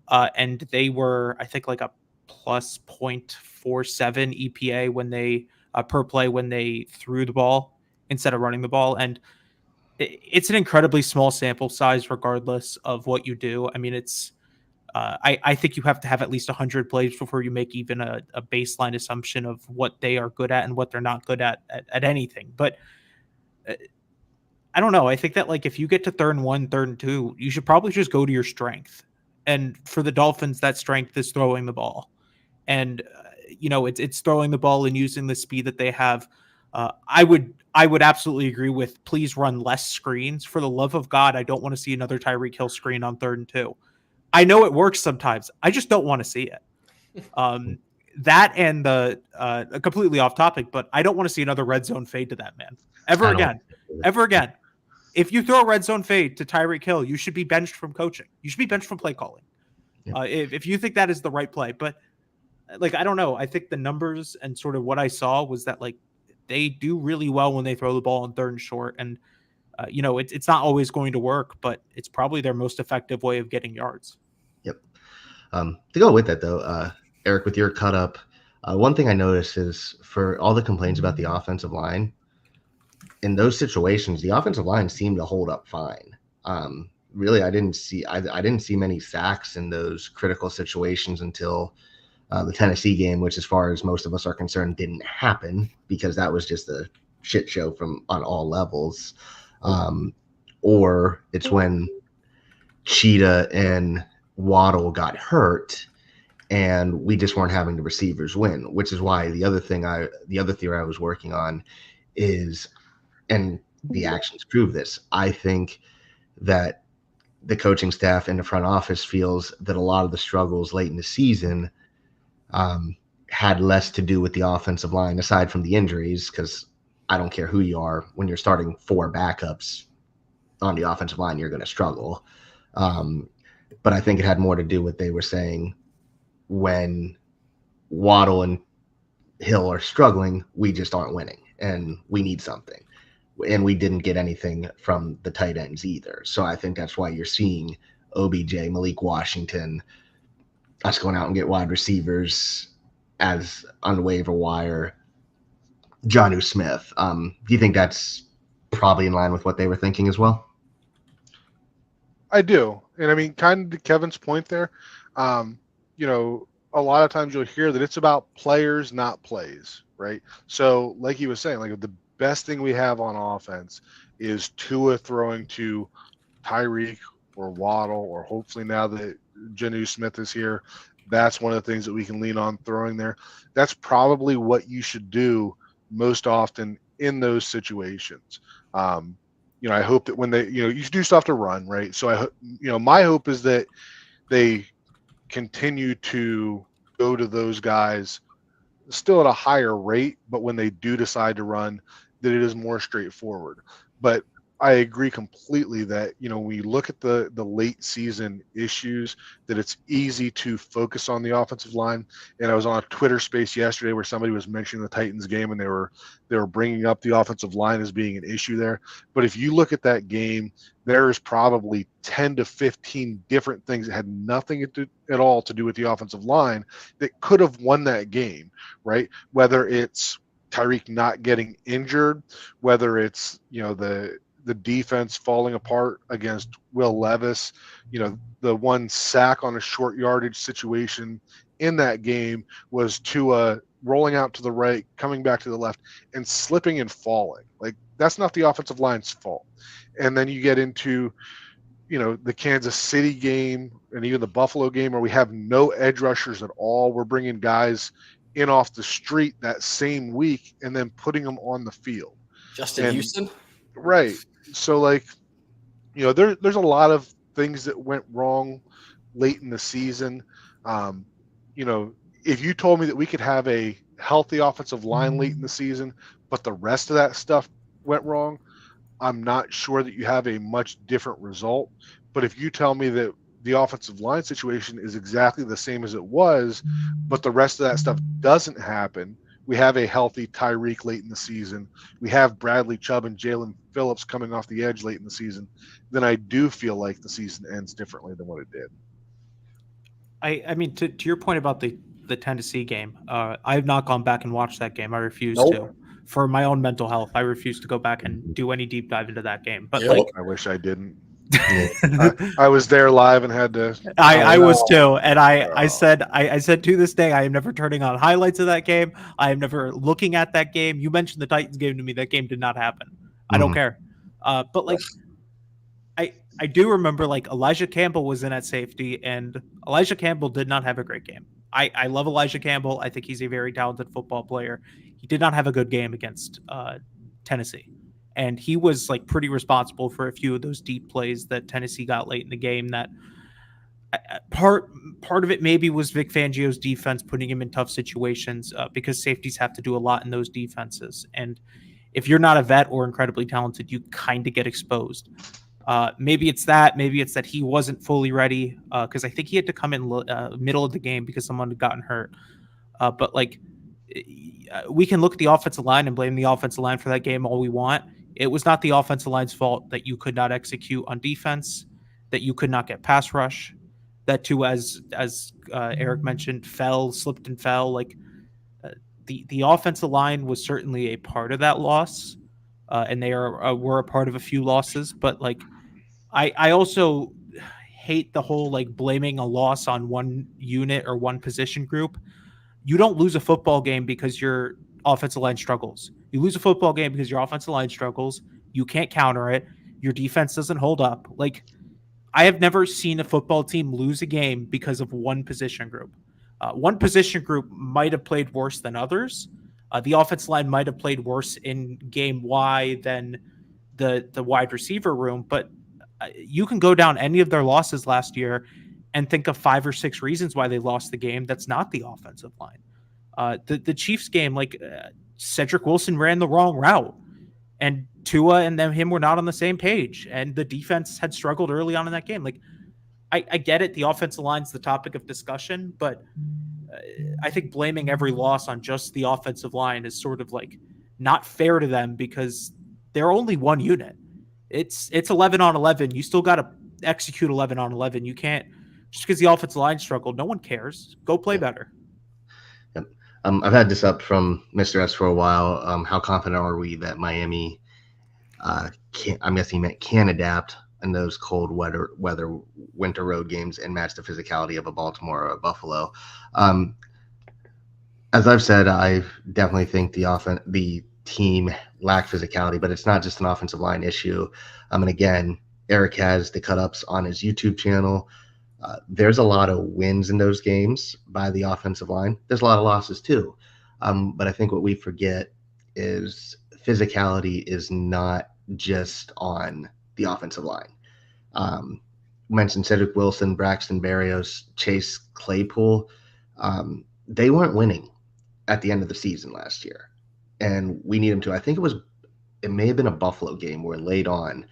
and they were, I think, like a plus 0.47 EPA when they per play when they threw the ball instead of running the ball. And it's an incredibly small sample size, regardless of what you do. I mean, it's I think you have to have at least 100 plays before you make even a baseline assumption of what they are good at and what they're not good at anything. But I don't know. I think that, like, if you get to 3rd and 1, 3rd and 2, you should probably just go to your strength. And for the Dolphins, that strength is throwing the ball. And it's throwing the ball and using the speed that they have. I would absolutely agree with, please run less screens. For the love of God, I don't want to see another Tyreek Hill screen on 3rd and 2. I know it works sometimes. I just don't want to see it. That and the completely off topic, but I don't want to see another red zone fade to that man ever again. If you throw a red zone fade to Tyreek Hill, you should be benched from coaching. You should be benched from play calling. Yeah. If you think that is the right play. But like, I don't know. I think the numbers and sort of what I saw was that, like, they do really well when they throw the ball on 3rd and short. And it's not always going to work, but it's probably their most effective way of getting yards. Yep. To go with that, though, Eric, with your cut up, one thing I noticed is, for all the complaints about the offensive line, in those situations, the offensive line seemed to hold up fine. Really, I didn't see many sacks in those critical situations until the Tennessee game, which, as far as most of us are concerned, didn't happen, because that was just a shit show on all levels. Or it's when Cheetah and Waddle got hurt and we just weren't having the receivers win, which is why the other theory I was working on is, and the actions prove this, I think that the coaching staff and the front office feels that a lot of the struggles late in the season had less to do with the offensive line, aside from the injuries, because I don't care who you are, when you're starting 4 backups on the offensive line, you're going to struggle. But I think it had more to do with, they were saying, when Waddle and Hill are struggling, we just aren't winning, and we need something. And we didn't get anything from the tight ends either. So I think that's why you're seeing OBJ, Malik Washington, us going out and get wide receivers as on the waiver wire, Jonnu Smith. Do you think that's probably in line with what they were thinking as well? I do. And I mean, kind of to Kevin's point there, a lot of times you'll hear that it's about players, not plays, right? So like he was saying, like, the best thing we have on offense is Tua throwing to Tyreek or Waddle, or hopefully now that Jonnu Smith is here, that's one of the things that we can lean on throwing there. That's probably what you should do most often in those situations. I hope that when you do stuff to run, right? So my hope is that they continue to go to those guys still at a higher rate, but when they do decide to run, that it is more straightforward. But I agree completely that, when you look at the late season issues, that it's easy to focus on the offensive line. And I was on a Twitter space yesterday where somebody was mentioning the Titans game, and they were bringing up the offensive line as being an issue there. But if you look at that game, there's probably 10 to 15 different things that had nothing at all to do with the offensive line that could have won that game, right? Whether it's Tyreek not getting injured, whether it's, the defense falling apart against Will Levis, the one sack on a short yardage situation in that game was Tua rolling out to the right, coming back to the left, and slipping and falling. Like, that's not the offensive line's fault. And then you get into, the Kansas City game and even the Buffalo game where we have no edge rushers at all. We're bringing guys in off the street that same week and then putting them on the field. Justin Houston? Right. So, like, there's a lot of things that went wrong late in the season. If you told me that we could have a healthy offensive line late in the season, but the rest of that stuff went wrong, I'm not sure that you have a much different result. But if you tell me that the offensive line situation is exactly the same as it was, but the rest of that stuff doesn't happen, we have a healthy Tyreek late in the season, we have Bradley Chubb and Jalen Phillips coming off the edge late in the season, then I do feel like the season ends differently than what it did. I mean, to your point about the Tennessee game, I have not gone back and watched that game. I refuse to. For my own mental health, I refuse to go back and do any deep dive into that game. But I wish I didn't. I was there live and had to. I was too, and I said to this day I am never turning on highlights of that game. I am never looking at that game. You mentioned the Titans game to me. That game did not happen. I don't care. But like, I do remember like Elijah Campbell was in at safety, and Elijah Campbell did not have a great game. I love Elijah Campbell. I think he's a very talented football player. He did not have a good game against Tennessee. And he was like pretty responsible for a few of those deep plays that Tennessee got late in the game. That part of it maybe was Vic Fangio's defense putting him in tough situations because safeties have to do a lot in those defenses. And if you're not a vet or incredibly talented, you kind of get exposed. Maybe it's that he wasn't fully ready because I think he had to come in middle of the game because someone had gotten hurt. But like, we can look at the offensive line and blame the offensive line for that game all we want. It was not the offensive line's fault that you could not execute on defense, that you could not get pass rush, that too, as Eric mentioned, slipped and fell. Like the offensive line was certainly a part of that loss, and they were a part of a few losses. But like, I also hate the whole like blaming a loss on one unit or one position group. You don't lose a football game because your offensive line struggles. You lose a football game because your offensive line struggles. You can't counter it. Your defense doesn't hold up. Like, I have never seen a football team lose a game because of one position group. One position group might have played worse than others. The offensive line might have played worse in game Y than the wide receiver room, but you can go down any of their losses last year and think of 5 or 6 reasons why they lost the game. That's not the offensive line. The Chiefs game, like Cedric Wilson ran the wrong route, and Tua and him were not on the same page, and the defense had struggled early on in that game. Like, I get it. The offensive line's the topic of discussion, but I think blaming every loss on just the offensive line is sort of like not fair to them because they're only one unit. It's 11 on 11. You still got to execute 11 on 11. You can't just because the offensive line struggled. No one cares. Go play better. I've had this up from Mr. S for a while. How confident are we that Miami I'm guessing he meant can adapt in those cold winter road games and match the physicality of a Baltimore or a Buffalo? As I've said, I definitely think the team lacked physicality, but it's not just an offensive line issue. And again, Eric has the cut-ups on his YouTube channel. There's a lot of wins in those games by the offensive line. There's a lot of losses too. But I think what we forget is physicality is not just on the offensive line. Mentioned Cedric Wilson, Braxton Berrios, Chase Claypool. They weren't winning at the end of the season last year, and we need them to. I think it may have been a Buffalo game where late on,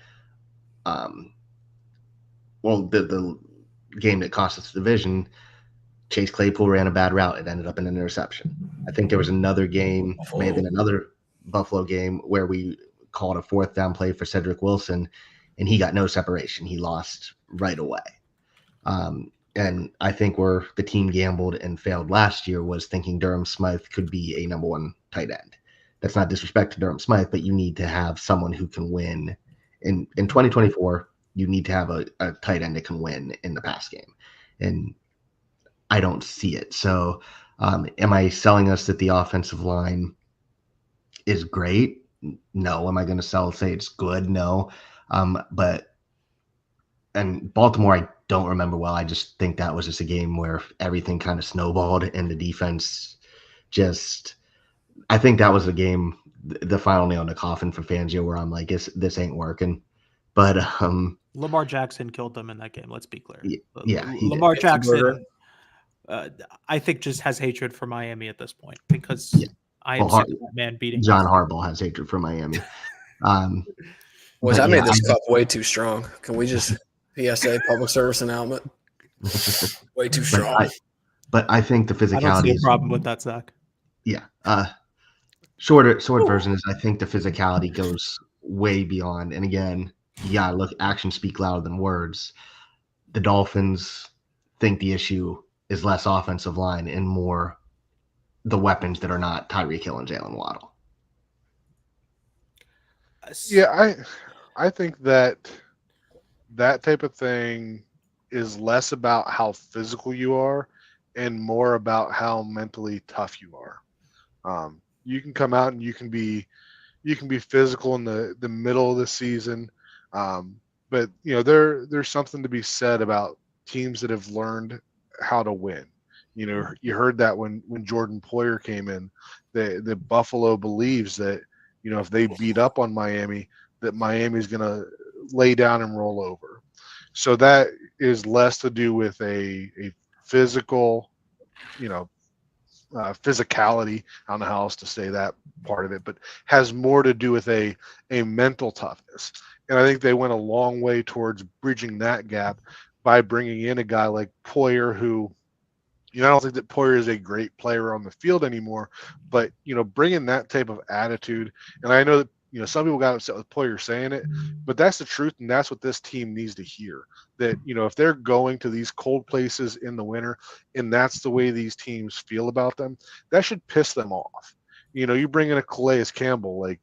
the game that cost us the division, Chase Claypool ran a bad route. It ended up in an interception. I think there was another game, may have been another Buffalo game, where we called a 4th down play for Cedric Wilson, and he got no separation. He lost right away. And I think where the team gambled and failed last year was thinking Durham Smythe could be a number 1 tight end. That's not disrespect to Durham Smythe, but you need to have someone who can win. In 2024, you need to have a tight end that can win in the pass game. And I don't see it. So, am I selling us that the offensive line is great? No. Am I going to say it's good? No. But and Baltimore, I don't remember well. I just think that was just a game where everything kind of snowballed and the defense just. I think that was the game, the final nail in the coffin for Fangio, where I'm like, this ain't working. But Lamar Jackson killed them in that game. Let's be clear. Yeah, he Lamar did. Jackson, I think, just has hatred for Miami at this point because I am sick of that man beating John Harbaugh has hatred for Miami. Boys, I made this cup way too strong. Can we just PSA public service announcement? Way too strong. But I think the physicality. I don't see a problem with that, Zach. Yeah. Short version is I think the physicality goes way beyond. And again, look, actions speak louder than words. The Dolphins think the issue is less offensive line and more the weapons that are not Tyreek Hill and Jalen Waddle. Yeah, I think that type of thing is less about how physical you are and more about how mentally tough you are. You can come out and you can be physical in the middle of the season, but there's something to be said about teams that have learned how to win. You heard that when Jordan Poyer came in, the Buffalo believes that if they beat up on Miami, that Miami's going to lay down and roll over. So that is less to do with a physical, physicality. I don't know how else to say that part of it, but has more to do with a mental toughness. And I think they went a long way towards bridging that gap by bringing in a guy like Poyer, who, I don't think that Poyer is a great player on the field anymore, but, bringing that type of attitude. And I know that, some people got upset with Poyer saying it, but that's the truth. And that's what this team needs to hear, that, if they're going to these cold places in the winter and that's the way these teams feel about them, that should piss them off. You bring in a Calais Campbell, like,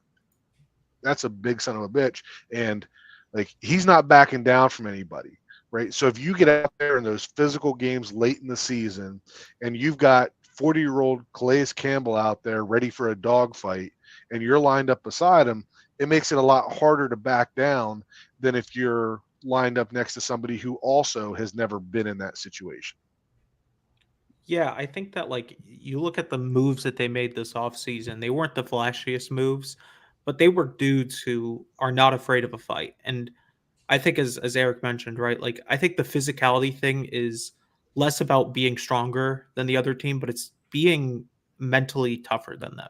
that's a big son of a bitch. And like, he's not backing down from anybody. Right. So if you get out there in those physical games late in the season and you've got 40-year-old Calais Campbell out there ready for a dogfight and you're lined up beside him, it makes it a lot harder to back down than if you're lined up next to somebody who also has never been in that situation. Yeah, I think that, like, you look at the moves that they made this offseason, they weren't the flashiest moves, but they were dudes who are not afraid of a fight. And I think, as Eric mentioned, right, like, I think the physicality thing is less about being stronger than the other team, but it's being mentally tougher than them.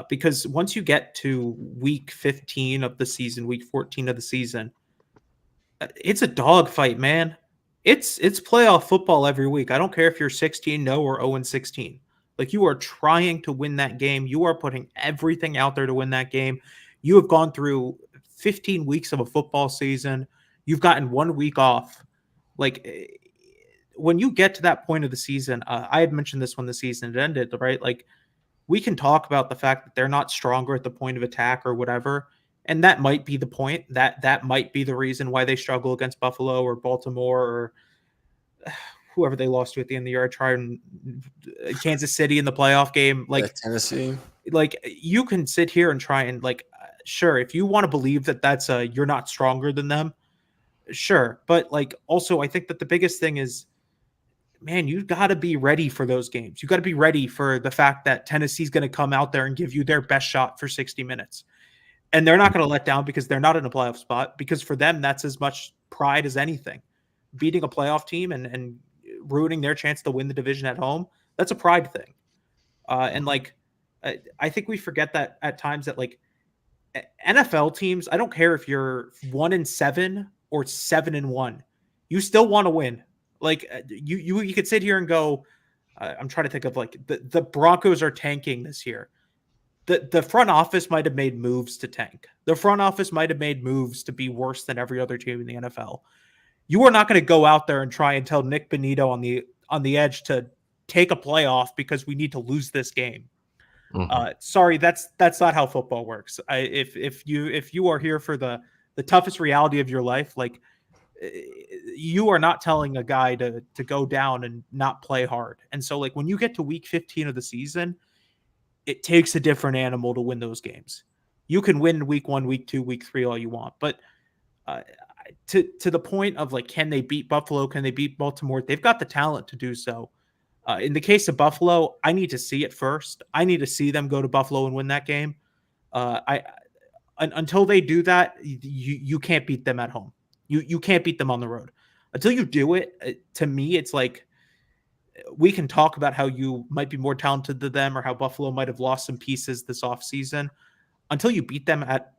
Because once you get to week 15 of the season, week 14 of the season, it's a dogfight, man. It's playoff football every week. I don't care if you're 16-0 or 0-16. Like, you are trying to win that game. You are putting everything out there to win that game. You have gone through 15 weeks of a football season. You've gotten 1 week off. Like, when you get to that point of the season, I had mentioned this when the season ended, right? Like, we can talk about the fact that they're not stronger at the point of attack or whatever, and that might be the point. That might be the reason why they struggle against Buffalo or Baltimore or whoever they lost to at the end of the year. I tried Kansas City in the playoff game, like Tennessee. Like, you can sit here and try and, like, sure, if you want to believe that that's you're not stronger than them, sure, but, like, also I think that the biggest thing is, man, you got to be ready for those games. You got to be ready for the fact that Tennessee's going to come out there and give you their best shot for 60 minutes. And they're not going to let down because they're not in a playoff spot, because for them, that's as much pride as anything. Beating a playoff team and ruining their chance to win the division at home, that's a pride thing. And, like, I think we forget that at times that, like, NFL teams, I don't care if you're 1-7 or 7-1, you still want to win. Like, you could sit here and go, I'm trying to think of, like, the Broncos are tanking this year. The front office might have made moves to tank. The front office might have made moves to be worse than every other team in the NFL. You are not going to go out there and try and tell Nick Bonito on the edge to take a playoff because we need to lose this game. Mm-hmm. Sorry, that's not how football works. If you are here for the toughest reality of your life, like, you are not telling a guy to go down and not play hard. And so like when you get to week 15 of the season, it takes a different animal to win those games. You can win week 1, week 2, week 3 all you want, but to the point of like, can they beat Buffalo? Can they beat Baltimore? They've got the talent to do so. In the case of Buffalo, I need to see it first. I need to see them go to Buffalo and win that game. Until they do that, you can't beat them at home. You can't beat them on the road. Until you do it, to me, it's like we can talk about how you might be more talented than them or how Buffalo might have lost some pieces this offseason. Until you beat them at,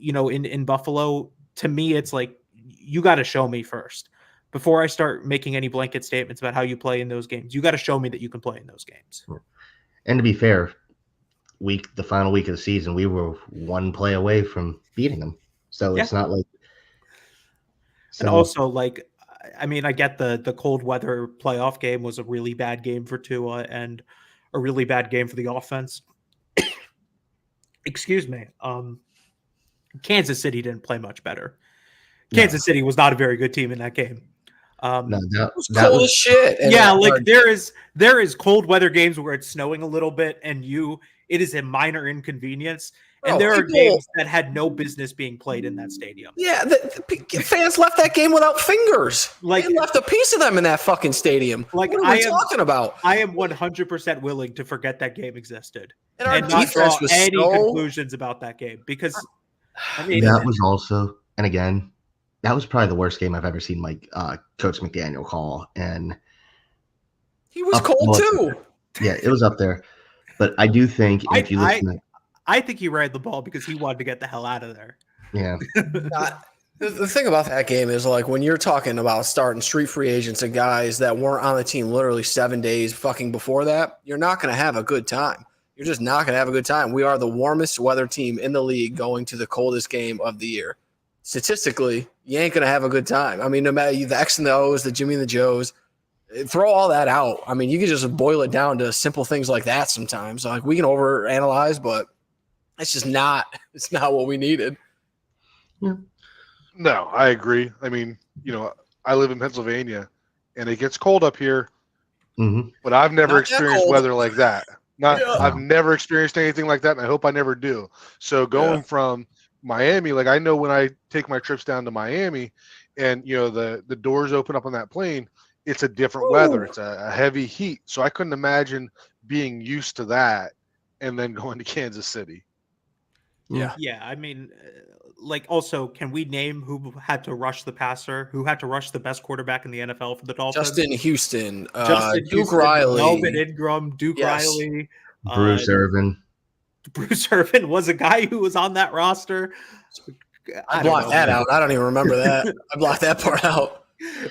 in Buffalo, to me, it's like you got to show me first. Before I start making any blanket statements about how you play in those games, you got to show me that you can play in those games. And to be fair, the final week of the season, we were one play away from beating them. So it's not like. And also, like, I mean, I get the cold weather playoff game was a really bad game for Tua and a really bad game for the offense. Excuse me. Kansas City didn't play much better. Kansas City was not a very good team in that game. That was cold as shit. Yeah, like there is cold weather games where it's snowing a little bit and it is a minor inconvenience. And there are games that had no business being played in that stadium. Yeah, the fans left that game without fingers. Like, they left a piece of them in that fucking stadium. Like, what are we talking about? I am 100% willing to forget that game existed and not draw any conclusions about that game because I mean that was also, and again, that was probably the worst game I've ever seen Coach McDaniel call, and he was cold too. Yeah, it was up there. But I do think if you listen I think he ran the ball because he wanted to get the hell out of there. Yeah. The thing about that game is, like, when you're talking about starting street free agents and guys that weren't on the team literally 7 days fucking before that, you're not going to have a good time. You're just not going to have a good time. We are the warmest weather team in the league going to the coldest game of the year. Statistically, you ain't going to have a good time. I mean, no matter the X and the O's, the Jimmy and the Joes, throw all that out. I mean, you can just boil it down to simple things like that sometimes. Like, we can overanalyze, but it's just it's not what we needed. Yeah. No, I agree. I mean, I live in Pennsylvania and it gets cold up here, but I've never experienced weather like that. I've never experienced anything like that, and I hope I never do. So going from Miami, like, I know when I take my trips down to Miami and, the doors open up on that plane, it's a different weather. It's a heavy heat. So I couldn't imagine being used to that and then going to Kansas City. Yeah. Yeah. I mean, like, also, can we name who had to rush the passer, who had to rush the best quarterback in the NFL for the Dolphins? Justin Houston, Duke Riley, Melvin Ingram, Riley, Bruce Irvin. Bruce Irvin was a guy who was on that roster. I blocked that out. I don't even remember that. I blocked that part out.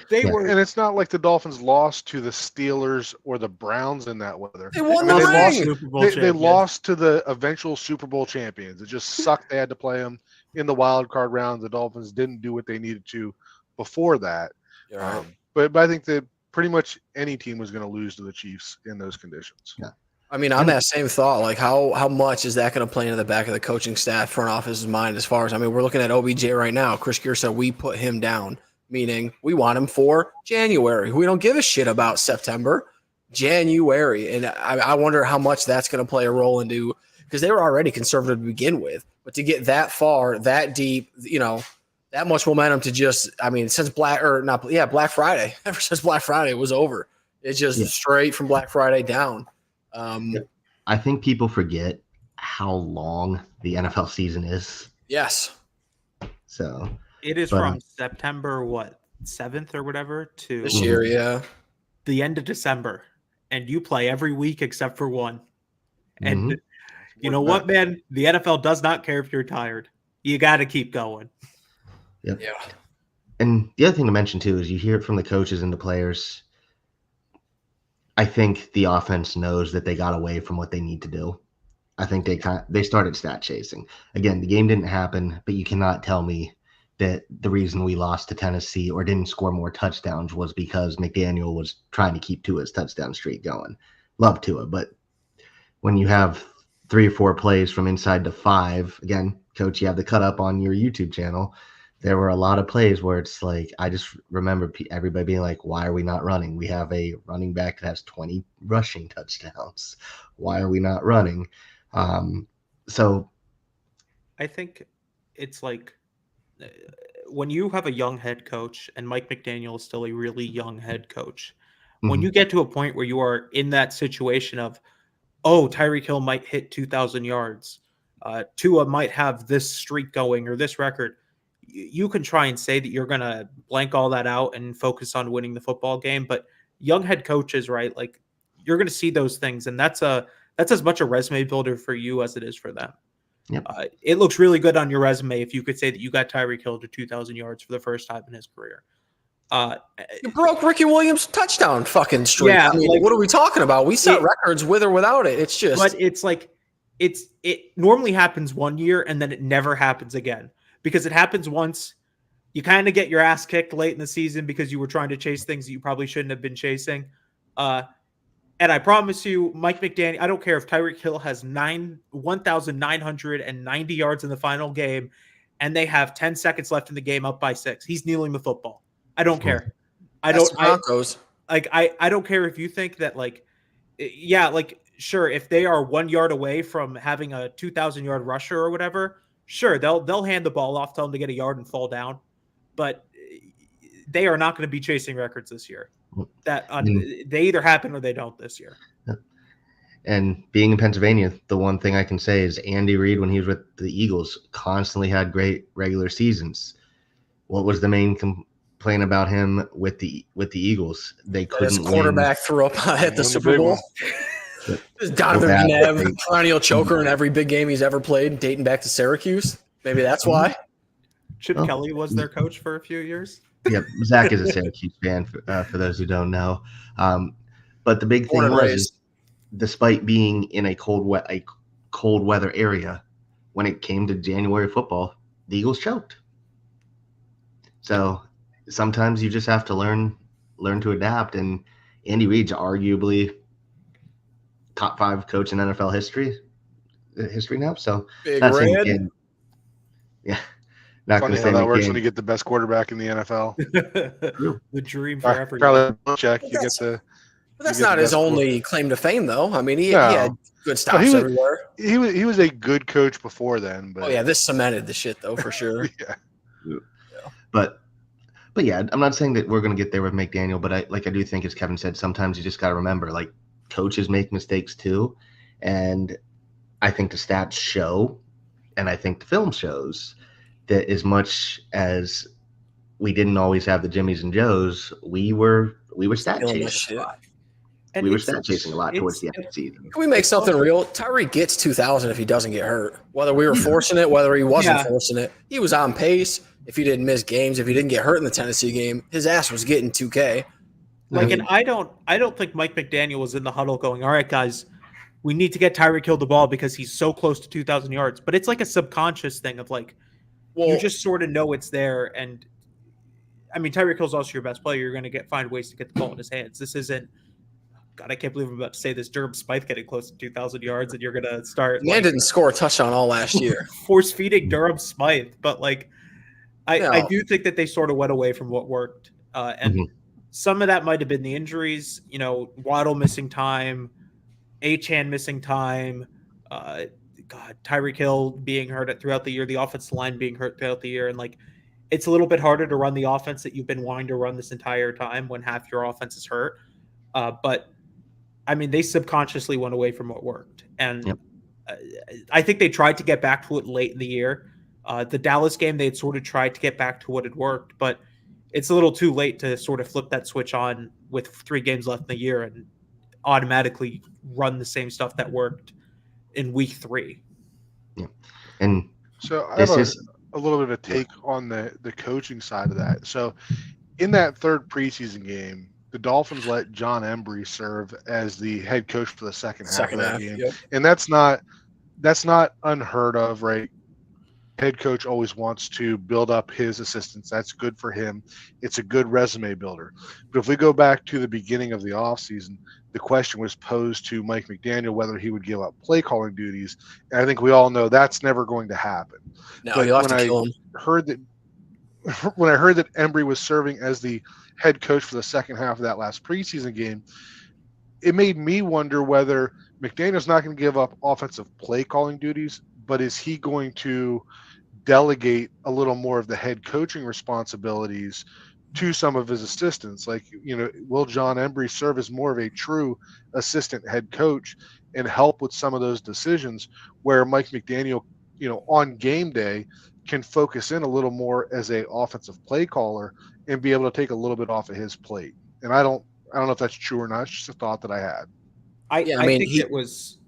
They were, and it's not like the Dolphins lost to the Steelers or the Browns in that weather. They won the ring. They lost to the eventual Super Bowl champions. It just sucked. They had to play them in the wild card round. The Dolphins didn't do what they needed to before that. Right. But I think that pretty much any team was going to lose to the Chiefs in those conditions. Yeah. I mean, on that same thought, like, how much is that going to play into the back of the coaching staff, front office's mind as far as, I mean, we're looking at OBJ right now. Chris Gear said we put him down, meaning we want him for January. We don't give a shit about September, January. And I wonder how much that's going to play a role into, because they were already conservative to begin with. But to get that far, that deep, that much momentum to just, I mean, since Black Friday, ever since Black Friday was over, it's just straight from Black Friday down. I think people forget how long the NFL season is. Yes. So it is from September 7th or whatever to this year, the end of December, and you play every week except for one. And you know what, man? The NFL does not care if you're tired. You got to keep going. Yep. Yeah. And the other thing to mention too is you hear it from the coaches and the players. I think the offense knows that they got away from what they need to do. I think they started stat chasing. Again, the game didn't happen, but you cannot tell me that the reason we lost to Tennessee or didn't score more touchdowns was because McDaniel was trying to keep Tua's touchdown streak going. Love Tua, but when you have 3 or 4 plays from inside to 5, again, coach, you have the cut up on your YouTube channel. there were a lot of plays where it's like, I just remember everybody being like, why are we not running? We have a running back that has 20 rushing touchdowns. Why are we not running? So I think it's like when you have a young head coach, and Mike McDaniel is still a really young head coach, when you get to a point where you are in that situation of, oh, Tyreek Hill might hit 2,000 yards, Tua might have this streak going or this record, you can try and say that you're going to blank all that out and focus on winning the football game. But young head coaches, right, like you're going to see those things, and that's as much a resume builder for you as it is for them. Yep. It looks really good on your resume if you could say that you got Tyreek Hill to 2,000 yards for the first time in his career. You broke Ricky Williams' touchdown fucking streak. Yeah, I mean, like, what are we talking about? We set records with or without it. It's just, but it's like it normally happens one year and then it never happens again, because it happens once. You kind of get your ass kicked late in the season because you were trying to chase things that you probably shouldn't have been chasing. And I promise you, Mike McDaniel, I don't care if Tyreek Hill has 1,990 yards in the final game and they have 10 seconds left in the game up by 6. He's kneeling the football. I don't care. I don't care if you think that, like, yeah, like, sure, if they are 1 yard away from having a 2,000 yard rusher or whatever, sure, they'll hand the ball off, tell them to get a yard and fall down. But they are not going to be chasing records this year. That they either happen or they don't this year. And being in Pennsylvania, the one thing I can say is Andy Reid, when he was with the Eagles, constantly had great regular seasons. What was the main complaint about him with the Eagles? They couldn't win. Quarterback threw up at the Super Bowl. Donovan McNabb, perennial choker in every big game he's ever played, dating back to Syracuse. Maybe that's why. Chip Kelly was their coach for a few years. Yep, Zack is a Syracuse fan, for those who don't know. But the big thing was, despite being in a cold weather area, when it came to January football, the Eagles choked. So sometimes you just have to learn to adapt. And Andy Reid's arguably top 5 coach in NFL history now. So Big Red. Yeah. Not funny how that works when you get the best quarterback in the NFL. The dream for everyone. Probably check. You get the. But that's not his only claim to fame, though. I mean, he had good stops everywhere. He was a good coach before then. But this cemented the shit, though, for sure. Yeah. But yeah, I'm not saying that we're going to get there with McDaniel, but I do think, as Kevin said, sometimes you just got to remember, like, coaches make mistakes too, and I think the stats show, and I think the film shows, that as much as we didn't always have the Jimmies and Joes, we were stat chasing a lot. We were stat chasing a lot towards the end of the season. Can we make something real? Tyreek gets 2,000 if he doesn't get hurt. Whether we were forcing it, whether he wasn't forcing it, he was on pace. If he didn't miss games, if he didn't get hurt in the Tennessee game, his ass was getting 2K. Like, and I don't think Mike McDaniel was in the huddle going, all right, guys, we need to get Tyreek Hill the ball because he's so close to 2,000 yards. But it's like a subconscious thing of, like, you just sort of know it's there. And I mean, Tyreek Hill's also your best player. You're going to find ways to get the ball in his hands. This isn't, God, I can't believe I'm about to say this, Durham Smythe getting close to 2,000 yards, and you're going to start. Man didn't score a touchdown all last year. Force feeding Durham Smythe. But, like, I do think that they sort of went away from what worked. And some of that might have been the injuries, Waddle missing time, Achane missing time, Tyreek Hill being hurt throughout the year, the offensive line being hurt throughout the year. And, like, it's a little bit harder to run the offense that you've been wanting to run this entire time when half your offense is hurt. But, I mean, they subconsciously went away from what worked. And I think they tried to get back to it late in the year. The Dallas game, they had sort of tried to get back to what had worked, but it's a little too late to sort of flip that switch on with 3 games left in the year and automatically run the same stuff that worked in week 3. Yeah. And so I have a little bit of a take on the coaching side of that. So in that third preseason game, the Dolphins let John Embry serve as the head coach for the second half of that game. Yep. And that's not unheard of, right? Head coach always wants to build up his assistants. That's good for him. It's a good resume builder. But if we go back to the beginning of the offseason, the question was posed to Mike McDaniel whether he would give up play calling duties. And I think we all know that's never going to happen. No, you'll have to kill him. when I heard that Embry was serving as the head coach for the second half of that last preseason game, it made me wonder whether McDaniel's not going to give up offensive play calling duties, but is he going to delegate a little more of the head coaching responsibilities to some of his assistants? Like, will John Embry serve as more of a true assistant head coach and help with some of those decisions where Mike McDaniel, on game day can focus in a little more as a offensive play caller and be able to take a little bit off of his plate? And I don't know if that's true or not. It's just a thought that I had. I think it was.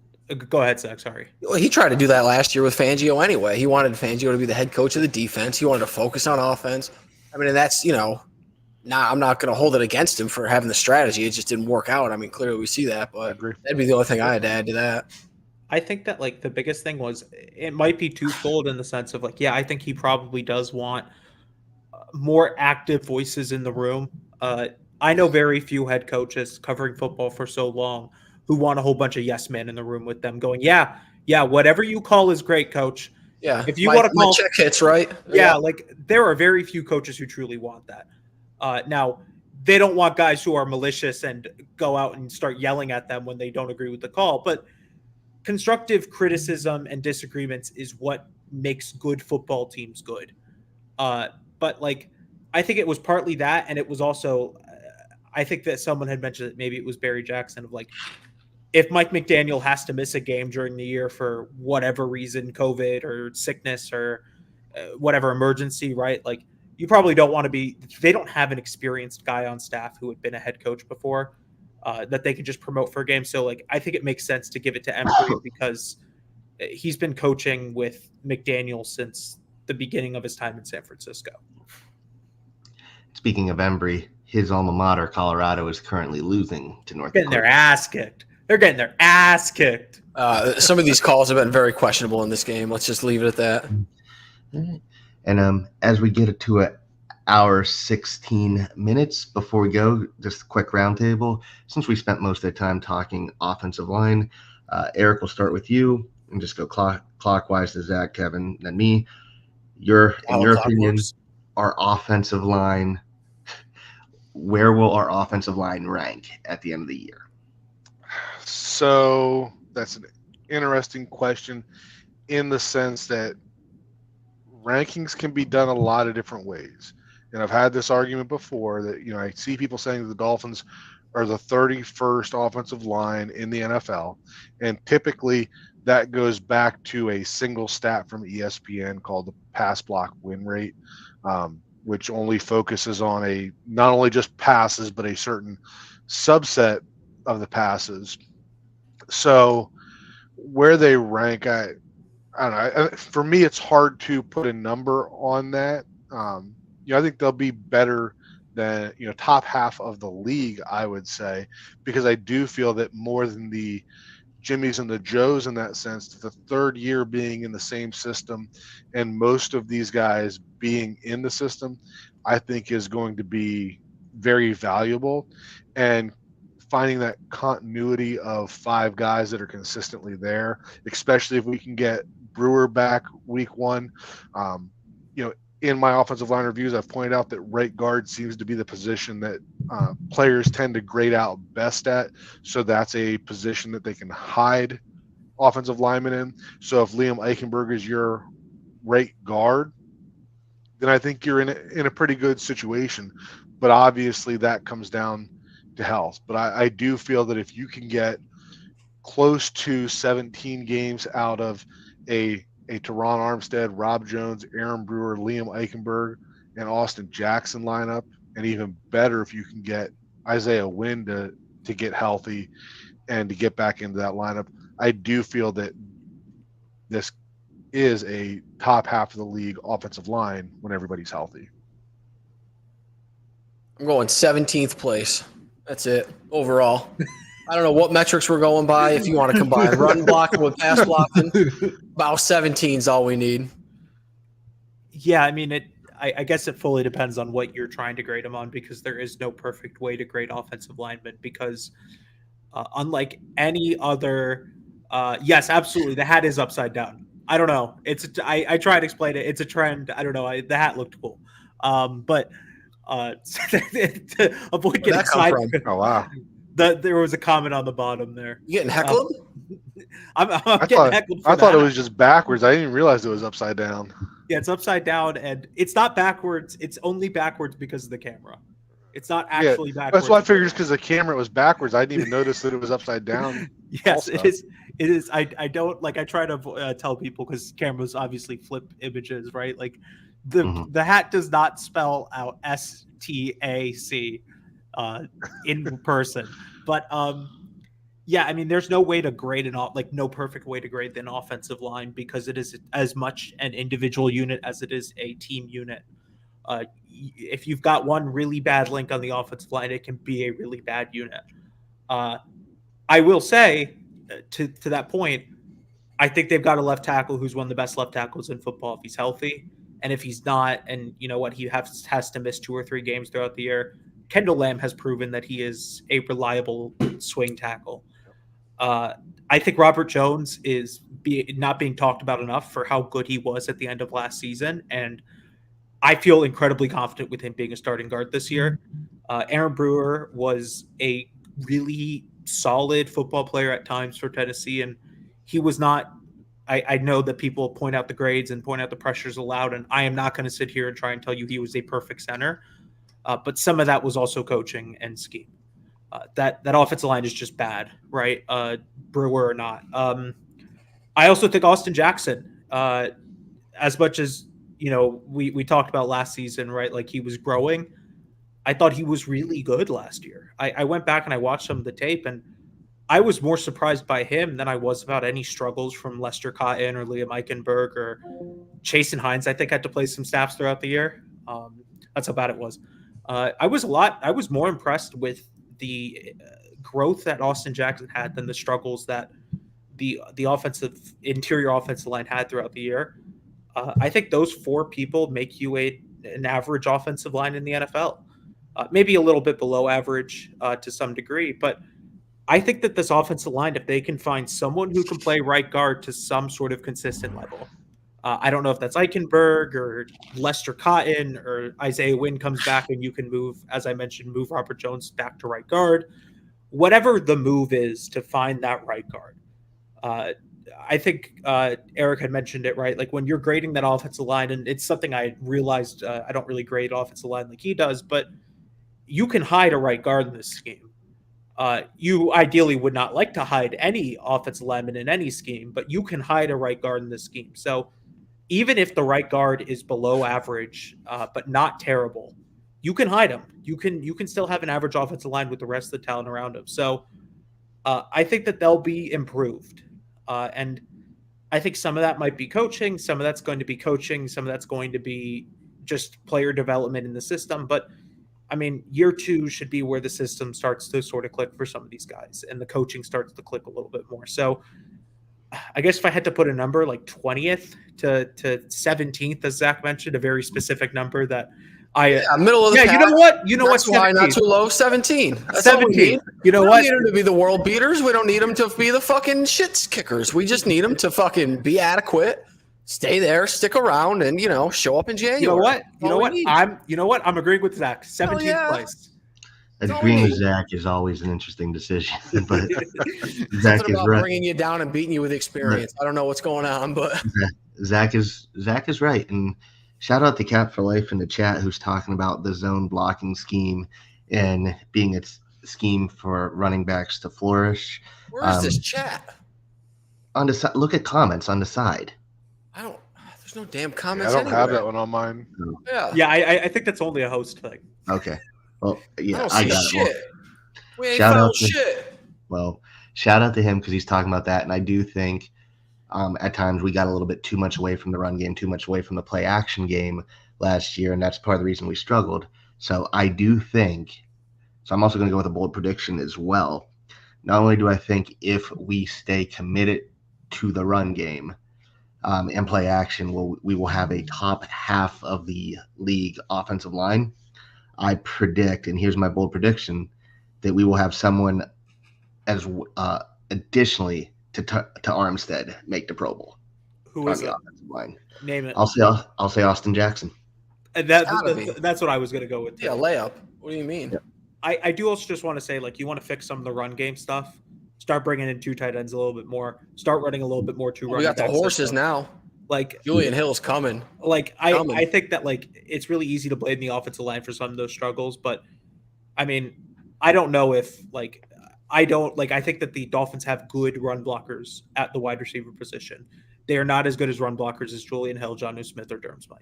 Go ahead, Zack. Sorry. Well, he tried to do that last year with Fangio anyway. He wanted Fangio to be the head coach of the defense. He wanted to focus on offense. I mean, and that's, I'm not going to hold it against him for having the strategy. It just didn't work out. I mean, clearly we see that, but that'd be the only thing I had to add to that. I think that the biggest thing was it might be twofold in the sense of I think he probably does want more active voices in the room. I know very few head coaches covering football for so long who want a whole bunch of yes men in the room with them going, yeah, whatever you call is great, coach. Yeah. If you want to call check hits, right? Yeah, there are very few coaches who truly want that. Now, they don't want guys who are malicious and go out and start yelling at them when they don't agree with the call. But constructive criticism and disagreements is what makes good football teams good. But I think it was partly that, and it was also, I think that someone had mentioned that maybe it was Barry Jackson of if Mike McDaniel has to miss a game during the year for whatever reason, COVID or sickness or whatever emergency, right? You probably don't want to be, they don't have an experienced guy on staff who had been a head coach before that they could just promote for a game. So I think it makes sense to give it to Embry because he's been coaching with McDaniel since the beginning of his time in San Francisco. Speaking of Embry, his alma mater, Colorado, is currently losing to North Dakota. Their ass kicked. They're getting their ass kicked. Some of these calls have been very questionable in this game. Let's just leave it at that. And as we get to an hour 16 minutes before we go, just a quick roundtable. Since we spent most of the time talking offensive line, Eric, we'll start with you and just go clockwise to Zach, Kevin, then me. In your opinion, our offensive line, where will our offensive line rank at the end of the year? So that's an interesting question in the sense that rankings can be done a lot of different ways. And I've had this argument before that, I see people saying that the Dolphins are the 31st offensive line in the NFL. And typically that goes back to a single stat from ESPN called the pass block win rate, which only focuses on not only just passes, but a certain subset of the passes. So where they rank, I don't know. For me, it's hard to put a number on that. I think they'll be better than, top half of the league, I would say, because I do feel that more than the Jimmys and the Joes in that sense, the third year being in the same system and most of these guys being in the system, I think is going to be very valuable. And finding that continuity of five guys that are consistently there, especially if we can get Brewer back week one. In my offensive line reviews, I've pointed out that right guard seems to be the position that players tend to grade out best at. So that's a position that they can hide offensive linemen in. So if Liam Eichenberg is your right guard, then I think you're in a pretty good situation. But obviously that comes down to health. But I do feel that if you can get close to 17 games out of a Teron Armstead, Rob Jones, Aaron Brewer, Liam Eichenberg, and Austin Jackson lineup, and even better if you can get Isaiah Wynn to get healthy and to get back into that lineup, I do feel that this is a top half of the league offensive line when everybody's healthy. I'm going 17th place. That's it overall. I don't know what metrics we're going by. If you want to combine run blocking with pass blocking, about 17 is all we need. Yeah, I mean, I guess it fully depends on what you're trying to grade them on, because there is no perfect way to grade offensive linemen, because unlike any other, yes, absolutely, the hat is upside down. I don't know. I try to explain it. It's a trend. I don't know. The hat looked cool. But to avoid Where'd getting that come from? sidetracked, Oh wow! there was a comment on the bottom there. You getting heckled? I'm getting heckled for I thought that. it was just backwards. I didn't even realize it was upside down. Yeah, it's upside down, and it's not backwards. It's only backwards because of the camera. It's not actually backwards. That's why I figured just because the camera was backwards. I didn't even notice that it was upside down. Yes, it is. It is. I don't like. I try to tell people because cameras obviously flip images, right? Like the hat does not spell out STAC in person, but yeah, I mean, there's no way to grade no perfect way to grade an offensive line because it is as much an individual unit as it is a team unit. If you've got one really bad link on the offensive line, it can be a really bad unit. I will say, to that point, I think they've got a left tackle who's one of the best left tackles in football if he's healthy. And if he's not, and you know what, he has to miss 2 or 3 games throughout the year, Kendall Lamb has proven that he is a reliable swing tackle. I think Robert Jones is not being talked about enough for how good he was at the end of last season. And I feel incredibly confident with him being a starting guard this year. Aaron Brewer was a really solid football player at times for Tennessee, and he was not. I know that people point out the grades and point out the pressures allowed, and I am not going to sit here and try and tell you he was a perfect center, but some of that was also coaching and scheme. That offensive line is just bad, right? Brewer or not. I also think Austin Jackson, as much as we talked about last season, right? Like he was growing. I thought he was really good last year. I went back and I watched some of the tape, and I was more surprised by him than I was about any struggles from Lester Cotton or Liam Eichenberg or Chasen Hines. I think had to play some snaps throughout the year. That's how bad it was. I was more impressed with the growth that Austin Jackson had than the struggles that the interior offensive line had throughout the year. I think those 4 people make you an average offensive line in the NFL. Maybe a little bit below average to some degree, but I think that this offensive line, if they can find someone who can play right guard to some sort of consistent level, I don't know if that's Eichenberg or Lester Cotton or Isaiah Wynn comes back and you can move Robert Jones back to right guard. Whatever the move is to find that right guard. I think Eric had mentioned it, right? Like when you're grading that offensive line, and it's something I realized I don't really grade offensive line like he does, but you can hide a right guard in this scheme. You ideally would not like to hide any offensive lineman in any scheme, but you can hide a right guard in this scheme. So even if the right guard is below average, but not terrible, you can hide him. You can still have an average offensive line with the rest of the talent around him. So I think that they'll be improved. And I think some of that might be coaching. Some of that's going to be coaching. Some of that's going to be just player development in the system. But I mean, year 2 should be where the system starts to sort of click for some of these guys and the coaching starts to click a little bit more. So I guess if I had to put a number like 20th to 17th, as Zach mentioned, a very specific number that middle of the pack. You know That's what? Why not too low? 17. That's 17. You know what? We don't need them to be the world beaters. We don't need them to be the fucking shit kickers. We just need them to fucking be adequate, stay there, stick around, and show up in January. You know what? I'm agreeing with Zach. 17th place. Agreeing with Zach is always an interesting decision, but Zach is about right. Bringing you down and beating you with experience. I don't know what's going on, but Zach is right. And shout out to Cap for Life in the chat, who's talking about the zone blocking scheme and being its scheme for running backs to flourish. Where is this chat? On the side, look at comments on the side. There's no damn comments. I don't have that one on mine. Yeah. I think that's only a host thing. Okay. Well, yeah, I got it. Shit. We ain't found shit. Well, shout out to him because he's talking about that, and I do think at times we got a little bit too much away from the run game, too much away from the play action game last year, and that's part of the reason we struggled. So I do think. So I'm also going to go with a bold prediction as well. Not only do I think if we stay committed to the run game and play action, we will have a top half of the league offensive line. I predict, and here's my bold prediction, that we will have someone as additionally to Armstead make the Pro Bowl. Who is the it? offensive line? Name it. I'll say Austin Jackson. Gotta be. That's what I was going to go with. Yeah, layup. What do you mean? Yeah. I do also just want to say, like, you want to fix some of the run game stuff. Start bringing in 2 tight ends a little bit more. Start running a little bit more 2 We got the horses now. Like Julian Hill's coming. Like I think that like it's really easy to blame the offensive line for some of those struggles, but I mean, I don't know if like I think that the Dolphins have good run blockers at the wide receiver position. They are not as good as run blockers as Julian Hill, Jonnu Smith, or Durham Smythe.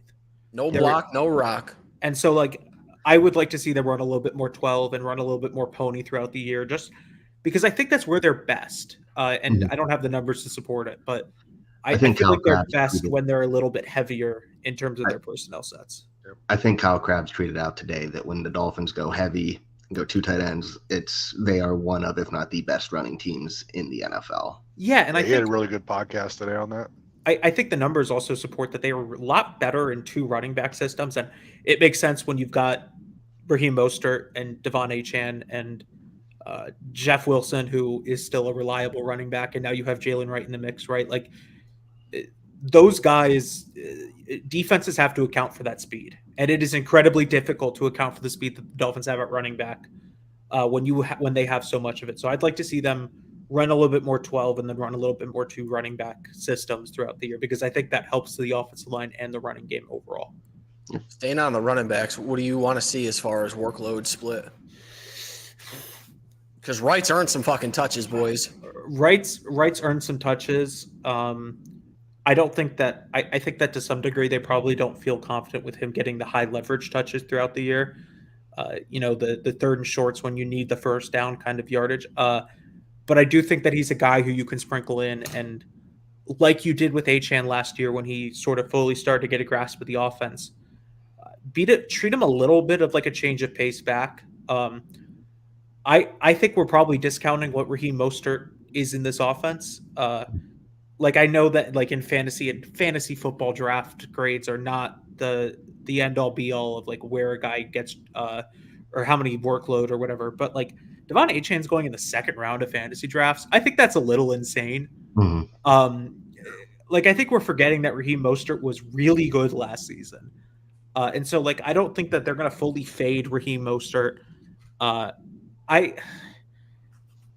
No block, no rock. And so like I would like to see them run a little bit more 12 and run a little bit more pony throughout the year, just because I think that's where they're best. And I don't have the numbers to support it, but I feel like they're best when they're a little bit heavier in terms of their personnel sets. I think Kyle Krabs tweeted out today that when the Dolphins go heavy, go 2 tight ends, they are one of, if not the best running teams in the NFL. Yeah, and he had a really good podcast today on that. I think the numbers also support that they are a lot better in 2 running back systems, and it makes sense when you've got Raheem Mostert and Devon Achane and Jeff Wilson, who is still a reliable running back, and now you have Jalen Wright in the mix, right? Like those guys, defenses have to account for that speed, and it is incredibly difficult to account for the speed that the Dolphins have at running back when they have so much of it. So I'd like to see them run a little bit more 12 and then run a little bit more 2 running back systems throughout the year, because I think that helps the offensive line and the running game overall. Staying on the running backs, what do you want to see as far as workload split? Because Wright's earned some fucking touches, boys. Wright's earned some touches. I don't think that I think that to some degree they probably don't feel confident with him getting the high leverage touches throughout the year. The 3rd and shorts when you need the first down kind of yardage. But I do think that he's a guy who you can sprinkle in, and like you did with Achane last year when he sort of fully started to get a grasp of the offense, treat him a little bit of like a change of pace back. I think we're probably discounting what Raheem Mostert is in this offense. Like I know that like in fantasy football draft grades are not the end all be all of like where a guy gets or how many workload or whatever, but like Devon Achane's going in the 2nd round of fantasy drafts. I think that's a little insane. Mm-hmm. Like I think we're forgetting that Raheem Mostert was really good last season. And so like I don't think that they're going to fully fade Raheem Mostert.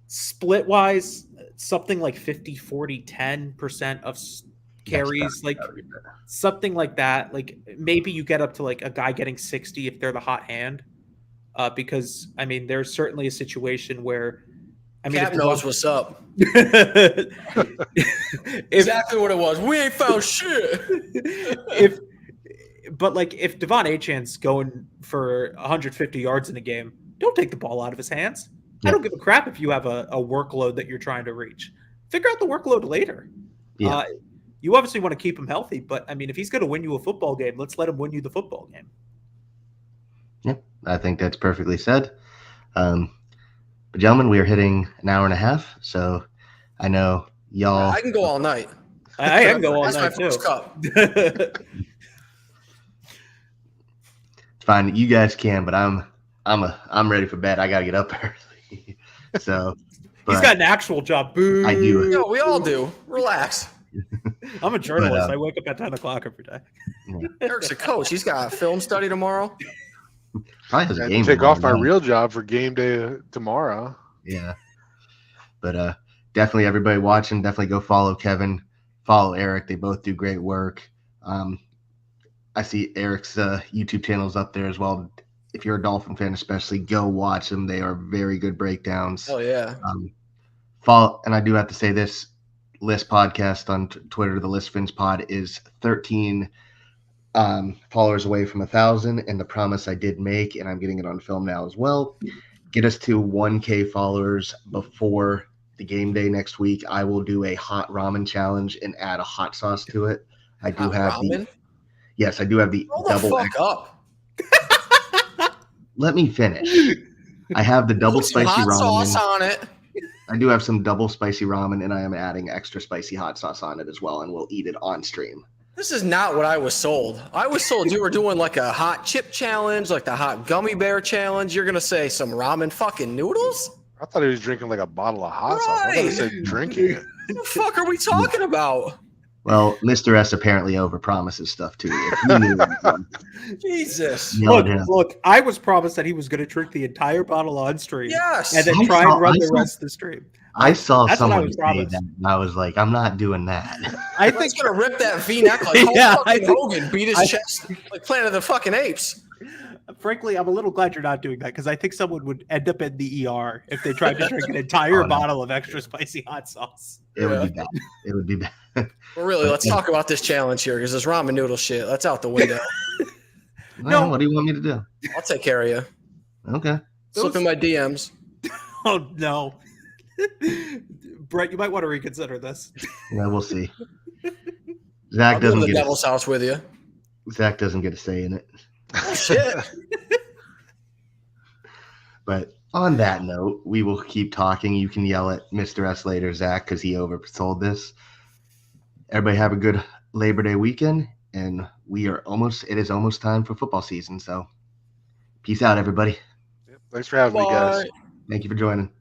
Split wise, something like 50-40-10% of carries, like something like that. Like maybe you get up to like a guy getting 60 if they're the hot hand. Because I mean, there's certainly a situation where Cap knows what's up. Exactly what it was. We ain't found shit. But if Devon Achane's going for 150 yards in a game, don't take the ball out of his hands. Yeah. I don't give a crap if you have a workload that you're trying to reach. Figure out the workload later. Yeah. You obviously want to keep him healthy, but I mean, if he's going to win you a football game, let's let him win you the football game. Yeah, I think that's perfectly said. But gentlemen, we are hitting an hour and a half, so I know y'all. I can go all night. I can go all night That's my too. first cup. It's fine, you guys can, but I'm ready for bed. I gotta get up early. So he's got an actual job. Boo. I do. Yo, we all do. Relax. I'm a journalist. I wake up at 10 o'clock every day. Yeah. Eric's a coach. He's got a film study tomorrow. Probably has a game. Take off my real job for game day tomorrow. Yeah. But definitely everybody watching, definitely go follow Kevin, follow Eric. They both do great work. I see Eric's YouTube channels up there as well. If you're a Dolphin fan, especially, go watch them. They are very good breakdowns. Oh yeah. Follow, and I do have to say this: List Podcast on Twitter, the List Fins Pod, is 13 followers away from 1,000, and the promise I did make, and I'm getting it on film now as well. Get us to 1K followers before the game day next week. I will do a hot ramen challenge and add a hot sauce to it. I do have ramen? Yes, I do have the Roll double. The fuck up. Let me finish. I have the double spicy hot ramen. Sauce on it. I do have some double spicy ramen, and I am adding extra spicy hot sauce on it as well, and we'll eat it on stream. This is not what I was sold. I was told you were doing like a hot chip challenge, like the hot gummy bear challenge. You're going to say some ramen fucking noodles? I thought he was drinking like a bottle of hot sauce. I thought he said drinking it. What the fuck are we talking about? Well, Mr. S apparently overpromises stuff too. If he knew Jesus. yell at him. Look, I was promised that he was going to drink the entire bottle on stream. Yes. And then try and run the rest of the stream. I saw That's what I someone was say promised. that, and I was like, I'm not doing that. I He's think gonna rip that V-neck like Yeah, Hulk fucking Hogan, beat his chest like Planet of the fucking Apes. frankly, I'm a little glad you're not doing that because I think someone would end up in the ER if they tried to drink an entire bottle of extra spicy hot sauce. It would be bad. It would be bad. Well, really, let's talk about this challenge here because this ramen noodle shit, that's out the window. Well, what do you want me to do? I'll take care of you. Okay. Slip in my DMs. Oh no. Brett, you might want to reconsider this. Yeah, we'll see. I'll Zach go to doesn't the get devil's house with you. Zach doesn't get a say in it. Oh, shit. But on that note, we will keep talking. You can yell at Mr. S later, Zach, because he oversold this. Everybody have a good Labor Day weekend, and it is almost time for football season. So peace out, everybody. Thanks for having me, guys. Bye. Thank you for joining.